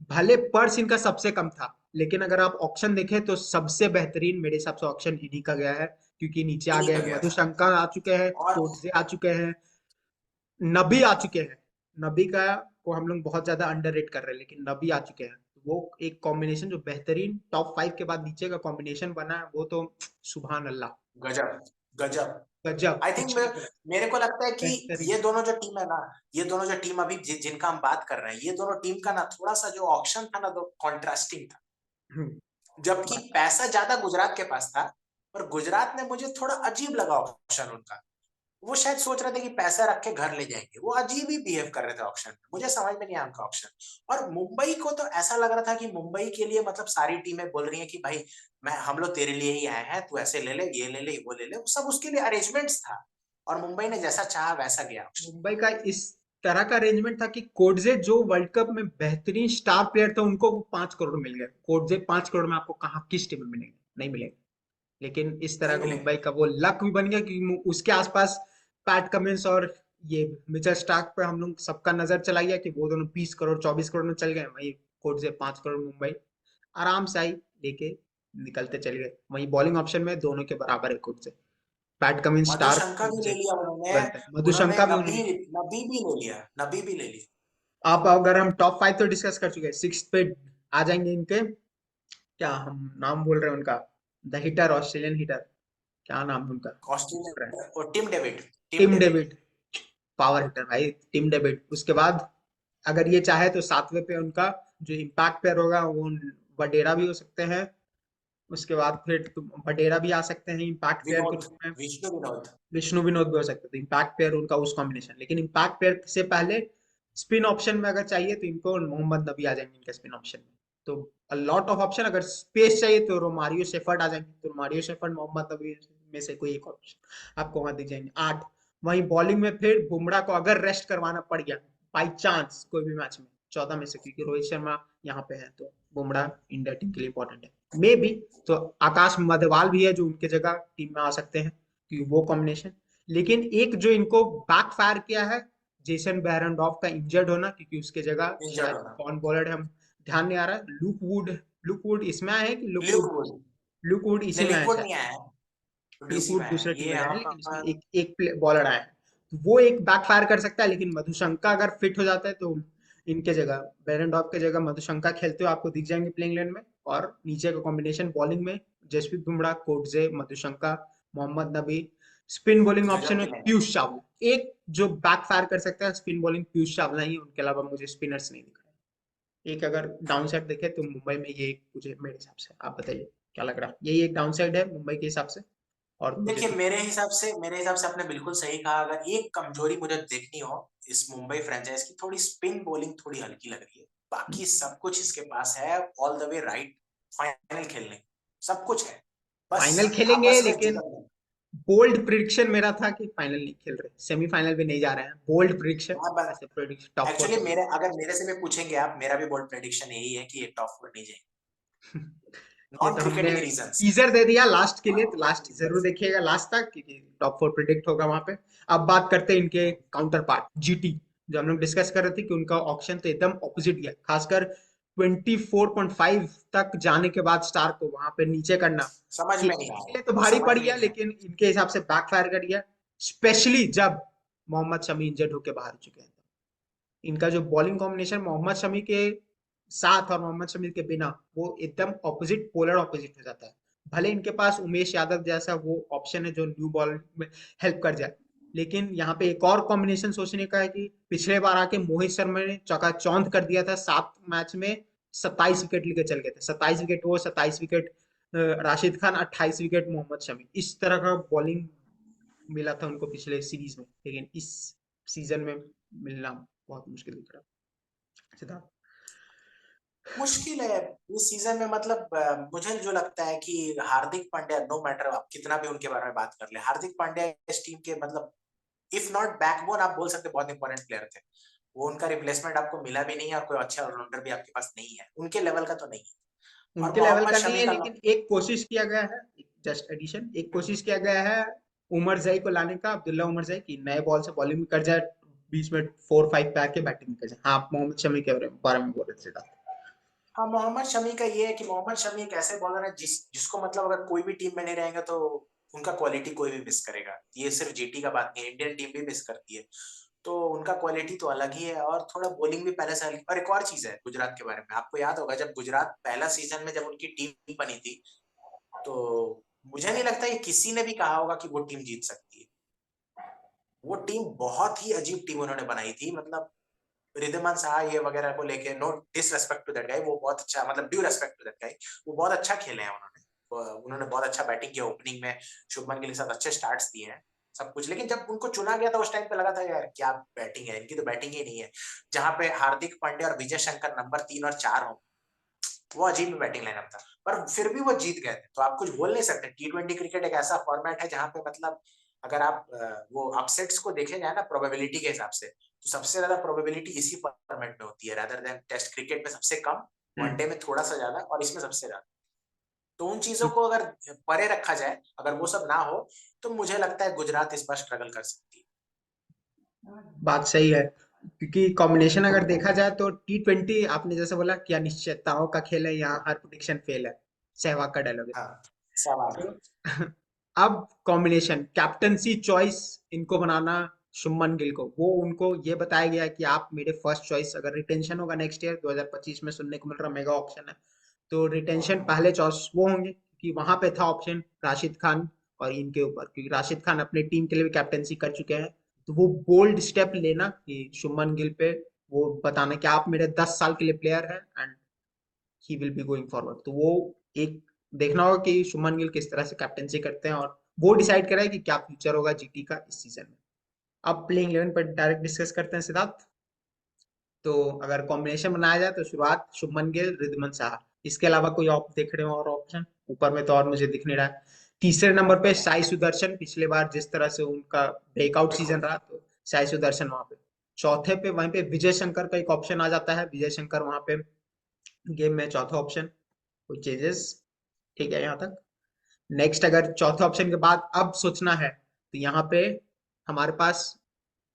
भले पर्स इनका सबसे कम था, लेकिन अगर आप ऑक्शन देखें तो सबसे बेहतरीन मेरे हिसाब से ऑक्शन इन्हीं का गया है, क्योंकि नीचे है, आ इन्हीं गए का गया था। मधुशंकर आ चुके हैं, और कोटजे आ चुके हैं, नबी आ चुके हैं। नबी का को हम लोग बहुत ज्यादा अंडररेट कर रहे हैं, लेकिन नबी आ चुके हैं। वो एक कॉम्बिनेशन जो बेहतरीन टॉप 5 के बाद नीचे का कॉम्बिनेशन बना है, वो तो सुभान अल्लाह, गजब, गजब। गजब, आई थिंक कुछ नहीं बोला, मेरे को लगता है कि बेहतरीन। ये दोनों जो टीम है ना, ये दोनों जो टीम अभी जिनका हम बात कर रहे हैं, ये दोनों टीम का ना थोड़ा सा जो ऑप्शन था ना, तो कॉन्ट्रास्टिंग था। जबकि बात पैसा ज्यादा गुजरात के पास था, पर गुजरात ने मुझे थोड़ा अजीब लगा ऑप्शन उनका। वो शायद सोच रहे थे कि पैसा रख के घर ले जाएंगे, वो अजीब ही बिहेव कर रहे थे ऑप्शन में, मुझे समझ में नहीं आया उनका ऑप्शन। और मुंबई को तो ऐसा लग रहा था कि मुंबई के लिए, मतलब सारी टीमें बोल रही हैं कि भाई, मैं, हम लोग तेरे लिए ही आए हैं, तू ऐसे ले ले, ये ले ले, वो ले ले, वो सब उसके लिए अरेंजमेंट्स था। और मुंबई ने जैसा चाहा वैसा गया ऑप्शन। मुंबई का इस तरह का अरेंजमेंट था कि कोडजे जो वर्ल्ड कप में बेहतरीन स्टार प्लेयर थे उनको 5 करोड़ मिल गए। कोडजे 5 करोड़ में आपको कहाँ किस टीम में मिलेंगे? नहीं मिलेंगे। लेकिन इस तरह नहीं का मिलेंगे। मुंबई का वो लक भी बन गया कि उसके आसपास पैट कमिंस और ये मिचेल स्टार्क पे हम लोग सबका नजर चला गया कि वो दोनों 20 करोड़ 24 करोड़ में चल गए, वही कोडजे 5 करोड़ मुंबई आराम से आई लेके निकलते चले गए। वही बॉलिंग ऑप्शन में दोनों के बराबर है कोडजे, पैट कमिंस, स्टार्क, मधुशंका भी ले कोडजे, लिया उन्होंने। तुरंत है। उन्होंने मधुशंका भी नबी, उन्होंने ले लिया। नबी भी ले लिया, नबी भी ले लिया। आप अगर हम टॉप 5 तो डिस्कस कर चुके हैं, सिक्स पे आ जाएंगे इनके, क्या हम नाम बोल रहे हैं उनका, द हिटर, ऑस्ट्रेलियन हिटर, क्या नाम है उनका, बोल रहे हैं, ऑस्ट्रेलिया और Tim David, Tim Tim David. David, power hitter भाई, टिम डेविड। उसके बाद अगर ये चाहे तो सातवें पे उनका जो इम्पैक्ट प्लेयर होगा वो वडेरा भी हो सकते हैं। उसके बाद फिर वडेरा भी आ सकते हैं इम्पैक्ट प्लेयर के विनोद, रूप में। विष्णु विनोद। विष्णु विनोद भी हो सकते थे इम्पैक्ट प्लेयर, उनका उस कॉम्बिनेशन। लेकिन इम्पैक्ट प्लेयर से पहले स्पिन ऑप्शन में अगर चाहिए तो इनको मोहम्मद नबी आ जाएंगे इनके स्पिन ऑप्शन में। तो लॉट ऑफ ऑप्शन, अगर स्पेस चाहिए तो रोमारियो शेफर्ड आ जाएंगे, तो रोमारियो शेफर्ड मोहम्मद नबी में से कोई एक ऑप्शन आपको वहां दिख जाएंगे। 8। वहीं बॉलिंग में फिर बुमराह को अगर रेस्ट करवाना पड़ गया बाई चांस कोई भी मैच में 14 में से, क्योंकि रोहित शर्मा यहाँ पे है, तो बुमराह इंडिया टीम के लिए इंपॉर्टेंट है मे बी। तो आकाश मध्यवाल भी है जो उनके जगह टीम में आ सकते हैं, क्योंकि वो कॉम्बिनेशन। लेकिन एक जो इनको बैक फायर किया है, जेसन बैरनडॉफ का इंजर्ड होना, क्योंकि उसके जगह इंजर्ड शायद होना। कौन बॉलर है हम ध्यान नहीं आ रहा है, लुक वुड इसमें आया है कि ल्यूक वुड। लुक वुड इसी नहीं, में आया लिक्विड शायद। नहीं आया है, लुक डीसी वुड में आया दूसरे है टीम ये में गया है, लेकिन इसमें यहाँ। एक बॉलर आया है, तो वो एक बैकफायर कर सकता है। लेकिन मधुशंका अगर फिट हो जाता है तो इनके जगह, बेरेंडॉफ के जगह मधुशंका खेलते हुए आपको दिख जाएंगे प्लेइंग लेन में। और नीचे का कॉम्बिनेशन बॉलिंग में जसप्रीत बुमराह, कोटजे, मधुशंका, मोहम्मद नबी। स्पिन बॉलिंग ऑप्शन गजब में की लाइन। पीयूष चावला, एक जो बैकफायर कर सकता है स्पिन बॉलिंग पीयूष चावला ही है, उनके अलावा मुझे स्पिनर्स नहीं दिख रहे। एक अगर डाउन साइड देखे तो मुंबई में ये मुझे, मेरे हिसाब से आप बताइए क्या लग रहा है, यही एक डाउन साइड है मुंबई के हिसाब से। और मुझे देखिए, मेरे हिसाब से आपने बिल्कुल सही कहा। अगर एक कमजोरी मुझे देखनी हो इस मुंबई फ्रेंचाइज की, थोड़ी स्पिन बॉलिंग थोड़ी हल्की लग रही है। बाकी सब कुछ इसके पास है, all the way right, final खेलने सब कुछ है। बस फाइनल खेलेंगे, आपस में लेकिन जुगल नहीं। बोल्ड प्रिडिक्शन मेरा था कि फाइनल नहीं खेल रहे, सेमीफाइनल भी नहीं जा रहे हैं, बोल्ड प्रिडिक्शन। ऐसे प्रिडिक्शन टॉप फोर एक्चुअली चले मेरे, अगर मेरे से भी पूछेंगे आप, मेरा भी बोल्ड प्रेडिक्शन यही है कि ये टॉप फोर नहीं जाएंगे। जाएंगे। ये नॉन तो हमने क्रिकेटिंग रीजंस। टीजर दे दिया लास्ट के लिए, तो लास्ट जरूर देखिएगा लास्ट तक, क्योंकि टॉप फोर प्रिडिक्ट होगा वहां पे। अब बात करते हैं इनके काउंटर पार्ट जीटी, जो हम लोग डिस्कस कर रहे थे कि उनका ऑप्शन तो एकदम ऑपोजिट गया, खासकर 24.5 तक जाने के बाद स्टार को वहां पे नीचे करना समझ में नहीं केकेआर के आया, लिए तो भारी समझ पड़ में गया, नहीं आया। लेकिन इनके हिसाब से बैकफायर कर गया, स्पेशली जब मोहम्मद शमी इंजर्ड होकर बाहर हो चुके हैं। इनका जो बॉलिंग कॉम्बिनेशन मोहम्मद शमी के साथ और मोहम्मद शमी के बिना, वो एकदम ऑपोजिट, पोलर ऑपोजिट हो जाता है। भले इनके पास उमेश यादव जैसा वो ऑप्शन है जो न्यू बॉल में हेल्प कर जाए, लेकिन यहाँ पे एक और कॉम्बिनेशन सोचने का है कि पिछले बार आके मोहित शर्मा ने चकाचौंध कर दिया था, 7 मैच में 27 विकेट लेके चल गए थे, 27 विकेट वो, 27 विकेट राशिद खान, 28 विकेट मोहम्मद शमी। इस तरह का बॉलिंग मिला था उनको पिछले सीरीज में, लेकिन इस सीजन में मिलना बहुत मुश्किल दिख रहा है। सिद्धार्थ। मुश्किल है इस सीजन में। मतलब मुझे जो लगता है कि हार्दिक पांड्या, नो मैटर आप कितना भी उनके बारे में बात कर ले, हार्दिक पांड्या इस टीम के मतलब इफ नॉट बैकबोन, आप बोल सकते बहुत इंपॉर्टेंट प्लेयर थे। वो उनका रिप्लेसमेंट आपको मिला भी नहीं है, और कोई अच्छा ऑलराउंडर भी आपके पास नहीं है, उनके लेवल का तो नहीं है। और उनके लेवल मोहम्मद का नहीं शमी है, का लेकिन एक कोशिश किया गया है, जस्ट एडिशन, एक कोशिश किया गया है उमर जई को लाने का, अब्दुल्ला उमर जई की नए बॉल से बॉलिंग भी कर जाए, बीच में 4-5 पे आके बैटिंग भी कर जाए। हाँ, आप मोहम्मद शमी के बारे में बोल रहे थे सिद्धार्थ। हाँ, मोहम्मद शमी का ये है कि मोहम्मद शमी एक ऐसे बॉलर है जिसको मतलब अगर कोई भी टीम में नहीं रहेगा तो उनका क्वालिटी कोई भी मिस करेगा। ये सिर्फ जीटी का बात नहीं है, इंडियन टीम भी मिस करती है। तो उनका क्वालिटी तो अलग ही है, और थोड़ा बॉलिंग भी पहले से अलग। और एक और चीज है गुजरात के बारे में, आपको याद होगा जब गुजरात पहला सीजन में जब उनकी टीम बनी थी, तो मुझे नहीं लगता ये किसी ने भी कहा होगा कि वो टीम जीत सकती है। वो टीम बहुत ही अजीब टीम उन्होंने बनाई थी। मतलब रिद्धिमान साहा ये वगैरह को लेके, no disrespect to that guy, वो बहुत अच्छा, मतलब due respect to that guy, वो बहुत अच्छा खेले हैं उन्होंने। उन्होंने बहुत अच्छा बैटिंग किया ओपनिंग में, शुभमन गिल के साथ अच्छे स्टार्ट्स दिए हैं, सब कुछ। लेकिन जब उनको चुना गया था उस टाइम पे लगा था यार क्या बैटिंग है इनकी, तो बैटिंग ही नहीं है। जहां पे हार्दिक पांड्या और विजय शंकर नंबर 3 और 4 हो, वो अजीब बैटिंग लाइनअप था। पर फिर भी वो जीत गए थे, तो आप कुछ बोल नहीं सकते। T20 क्रिकेट एक ऐसा फॉर्मेट है जहां पे मतलब अगर आप वो अपसेट्स को देखे जाए ना प्रोबेबिलिटी के हिसाब से, तो सबसे ज्यादा प्रोबेबिलिटी इसी फॉर्मेट में होती है, रादर देन टेस्ट क्रिकेट में सबसे कम, वनडे में थोड़ा सा ज्यादा, और इसमें सबसे ज्यादा। तो उन चीजों को अगर परे रखा जाए, अगर वो सब ना हो, तो मुझे लगता है गुजरात इस बार स्ट्रगल कर सकती है। बात सही है, क्योंकि कॉम्बिनेशन अगर देखा जाए तो T20, आपने जैसे बोला कि अनिश्चितताओं का खेल है, यहाँ हर प्रेडिक्शन फेल है, सहवाग का डायलॉग है। हाँ, सवाल। तो अब कॉम्बिनेशन कैप्टनसी चॉइस इनको बनाना शुभमन गिल को, वो उनको ये बताया गया कि आप मेरे फर्स्ट चॉइस, अगर रिटेंशन होगा नेक्स्ट ईयर 2025 में, सुनने को मिल रहा मेगा ऑप्शन है, तो रिटेंशन पहले चॉइस वो होंगे, क्योंकि वहां पे था ऑप्शन राशिद खान और इनके ऊपर, क्योंकि राशिद खान अपने टीम के लिए भी कैप्टनसी कर चुके हैं। तो वो बोल्ड स्टेप लेना कि शुभमन गिल पे वो बताना कि आप मेरे 10 साल के लिए प्लेयर हैं and he will be going forward, तो वो एक देखना होगा कि शुभमन गिल किस तरह से कैप्टनसी करते हैं, और वो डिसाइड करेगा कि क्या फ्यूचर होगा जीटी का इस सीजन में। अब प्लेइंग 11 पर डायरेक्ट डिस्कस करते हैं सिद्धार्थ। तो अगर कॉम्बिनेशन बनाया जाए तो शुरुआत शुभमन गिल, रिद्धमान साहा, इसके अलावा कोई आप देख रहे हो और ऑप्शन ऊपर में? तो और मुझे दिख नहीं रहा है। तीसरे नंबर पे साई सुदर्शन, पिछले बार जिस तरह से उनका ब्रेकआउट सीजन बिल्कुल। रहा, तो साई सुदर्शन वहां पे। चौथे पे वहीं पे विजय शंकर का एक ऑप्शन आ जाता है, विजय शंकर वहां पे गेम में चौथा ऑप्शन, कोई चेंजेस? ठीक है यहाँ तक। नेक्स्ट, अगर चौथे ऑप्शन के बाद अब सोचना है तो यहाँ पे हमारे पास,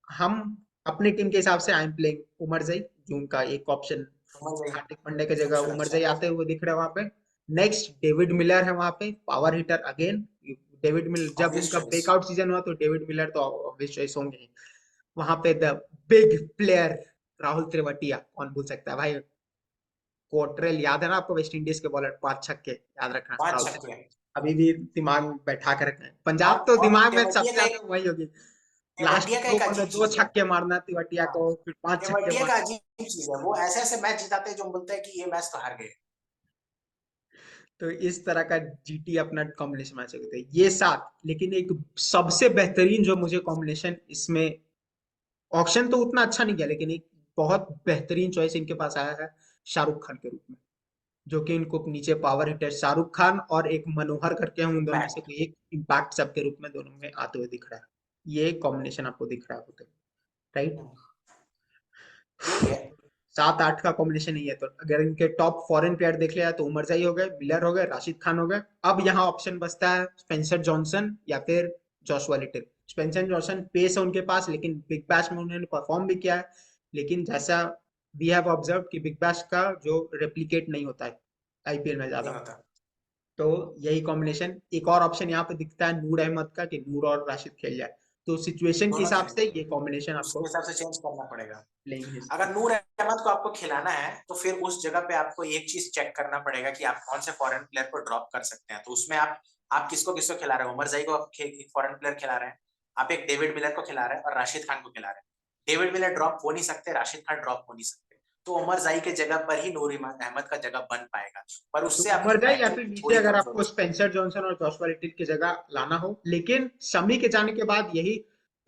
हम अपनी टीम के हिसाब से आई एम प्लेइंग उमरजई, जो उनका एक ऑप्शन, समझ गई। हार्दिक पांड्या की जगह अच्छा उमरजई अच्छा। आते हुए दिख रहे हैं वहां पे। नेक्स्ट, डेविड मिलर है वहां पे, power hitter again. David Miller जब ऑब्वियस उनका चॉइस। ब्रेकआउट सीजन हुआ तो डेविड मिलर तो ऑब्वियस चॉइस होंगे ही। वहां पे द बिग प्लेयर राहुल त्रिवटिया, कौन भूल सकता है भाई। कोटरेल याद है ना आपको, वेस्ट इंडीज के बॉलर, 5 छक्के, याद रखना, पांच राहुल छक्के। त्रिवटिया अभी भी दिमाग में बैठा कर रखना है। पंजाब तो और दिमाग में सबसे तेवतिया का ज्यादा एक, वही होगी, लास्ट तेवतिया का 2 एक बॉल में अजीब दो चीज है। छक्के मारना तिवटिया हाँ, को, फिर 5 छक्के तेवतिया का मारना। अजीब चीज है, वो ऐसे ऐसे मैच जिताते हैं जो हम बोलते हैं कि ये मैच तो हार गए। तो इस तरह का जीटी अपना कॉम्बिनेशन मैच होते हैं ये सात। लेकिन एक सबसे बेहतरीन जो मुझे कॉम्बिनेशन इसमें, ऑप्शन तो उतना अच्छा नहीं गया, लेकिन एक बहुत बेहतरीन चॉइस इनके पास आया है शाहरुख खान के रूप में, जो कि इनको नीचे पावर हिटर शाहरुख खान और एक मनोहर करके हैं, उन दोनों में से इम्पैक्ट। कोई एक इम्पैक्ट सब के रूप में दोनों में आते हुए दिख रहा है। ये कॉम्बिनेशन आपको दिख रहा है होते, राइट? यही है। 7-8 का कॉम्बिनेशन ही है। तो अगर इनके टॉप फॉरेन प्लेयर देख लिया तो उमरजाई हो गए, मिलर हो गए, राशिद खान हो गए। अब यहाँ ऑप्शन बचता है स्पेंसर जॉनसन या फिर Joshua Little. Spencer Johnson pace है उनके पास, लेकिन बिग बैश में उन्होंने परफॉर्म भी किया है, लेकिन जैसा वी हैव ऑब्जर्व कि बिग बैश का जो रेप्लिकेट नहीं होता है आईपीएल में नहीं ज्यादा। होता। तो यही कॉम्बिनेशन, एक और ऑप्शन यहाँ पे दिखता है नूर अहमद का, कि नूर और राशिद खेल जाए। तो सिचुएशन के दोनों हिसाब खेलेंगे। से ये कॉम्बिनेशन उसके आपको हिसाब से चेंज करना पड़ेगा। प्लेइंग अगर नूर अहमद को आपको खिलाना है तो फिर उस जगह पे आपको एक चीज चेक करना पड़ेगा कि आप कौन से फॉरेन प्लेयर को ड्रॉप कर सकते हैं। तो उसमें आप किसको किसको खिला रहे हो? उमरजाई को आप एक फॉरेन प्लेयर खिला रहे हैं, आप एक डेविड मिलर को खिला रहे हैं और राशिद खान को खिला रहे हैं। डेविड मिलर ड्रॉप हो नहीं सकते, राशिद खान ड्रॉप हो नहीं सकते। तो उमरजाई के जगह पर ही नूर अहमद का जगह बन पाएगा, पर तो उससे आपकी उमरजाई या बैटिंग फिर नीचे थोड़ी अगर कमजोर हो आपको सकती स्पेंसर जॉनसन और जॉशुआ लिटिल की जगह लाना हो, लेकिन शमी के जाने के बाद यही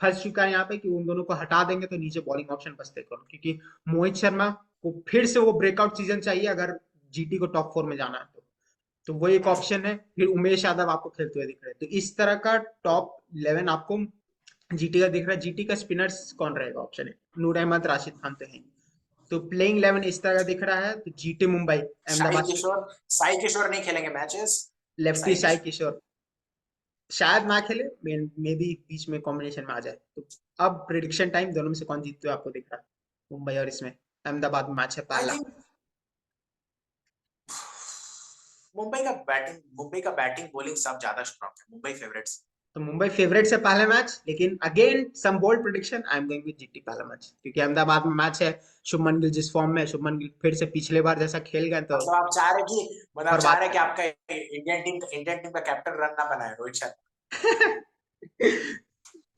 फंस चुका है यहाँ पे कि उन दोनों को हटा देंगे तो नीचे बॉलिंग ऑप्शन बचते कौन, क्योंकि मोहित शर्मा को फिर से वो ब्रेकआउट सीजन चाहिए अगर जीटी को टॉप 4 में जाना है तो वो एक है। ऑप्शन है। फिर उमेश यादव आपको खेलते हुए दिख रहे हैं, तो इस तरह का टॉप 11 आपको जीटी का दिख रहा है। जीटी का स्पिनर्स कौन रहेगा? ऑप्शन है नूर अहमद, राशिद खान तो है। तो प्लेइंग 11 इस तरह का दिख रहा है। तो जीटी मुंबई, शाही अहमदाबाद किशोर, स्पिनर्स, साई किशोर नहीं खेलेंगे मैचेस। लेफ्टी साई साई किशोर। किशोर शायद ना खेले, मे भी बीच में कॉम्बिनेशन में आ जाए। तो अब प्रिडिक्शन टाइम, दोनों में से कौन जीतते हुए आपको दिख रहा है? मुंबई और इसमें अहमदाबाद में मैच है आई पहला। थिंक मुंबई का बैटिंग बॉलिंग सब ज्यादा स्ट्रॉन्ग है, मुंबई फेवरेट्स। तो मुंबई फेवरेट से पहला मैच, लेकिन again some bold prediction, I am going with GT पहला मैच, क्योंकि अहमदाबाद में मैच है। शुभमन गिल जिस फॉर्म में है, शुभमन गिल फिर से पिछले बार जैसा खेल गए तो मतलब आप चाह रहे कि मतलब आप चाह बर्बाद रहे कर कि देंगे। आपका इंडियन टीम का कैप्टन रन ना बनाए रोहित शर्मा।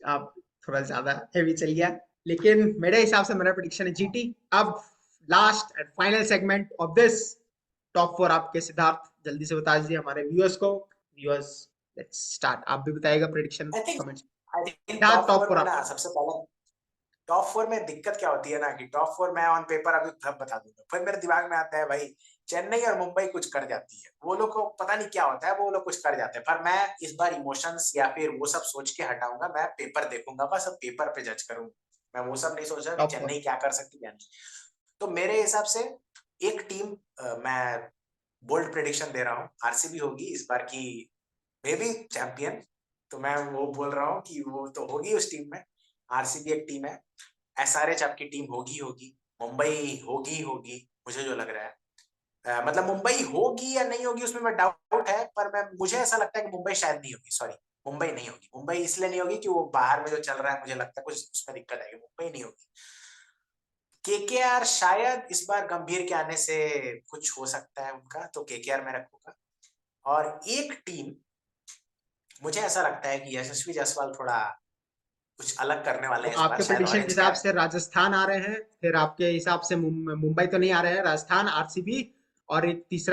आप थोड़ा ज्यादा हेवी चल गया, लेकिन मेरे हिसाब से मेरा प्रिडिक्शन है जीटी। अब last and final segment of this top 4 आपके सिद्धार्थ जल्दी से बता दीजिए हमारे व्यूअर्स को। व्यूअर्स, लेट्स स्टार्ट, आप भी बताइएगा prediction I think comments. I think Siddharth top top four 4 में ना आपका। सबसे पहले, टॉप फोर में दिक्कत क्या होती है ना कि टॉप फोर मैं ऑन पेपर अभी सब बता दूंगा, फिर मेरे दिमाग में आता है भाई चेन्नई और मुंबई कुछ कर जाती है, वो लोग को पता नहीं क्या होता है, वो लोग कुछ कर जाते हैं। पर मैं इस बार इमोशंस या फिर वो सब सोच के हटाऊंगा, मैं पेपर देखूंगा बस, अब पेपर पे जज करूंगा। मैं वो सब नहीं सोच रहा कि टॉप 4। चेन्नई क्या कर सकती है या नहीं। तो मेरे हिसाब से एक टीम, मैं बोल्ड प्रेडिक्शन दे रहा हूँ, आरसीबी होगी इस बार की मे बी चैंपियन। तो मैं वो बोल रहा हूँ कि वो तो होगी उस टीम में। आरसीबी एक टीम है, एसआरएच आपकी टीम होगी होगी, मुंबई होगी होगी, मुझे जो लग रहा है। मतलब मुंबई होगी या नहीं होगी उसमें मैं डाउट है, पर मैं मुझे ऐसा लगता है कि मुंबई शायद नहीं होगी, सॉरी, मुंबई नहीं होगी। मुंबई इसलिए नहीं होगी कि वो बाहर में जो चल रहा है मुझे लगता है कुछ उसमें दिक्कत आएगी, मुंबई नहीं होगी। केकेआर शायद इस बार गंभीर के आने से कुछ हो सकता है उनका, तो केकेआर में रखूंगा। और एक टीम मुझे ऐसा लगता है कि यशस्वी जायसवाल थोड़ा कुछ अलग करने वाले तो हैं इस बार, आपके शायद प्रिडिक्शन के ऑरेंज हिसाब कैप। से राजस्थान आ रहे हैं, फिर आपके हिसाब से मुंबई तो नहीं आ रहे हैं, राजस्थान, आरसीबी, और एक तीसरा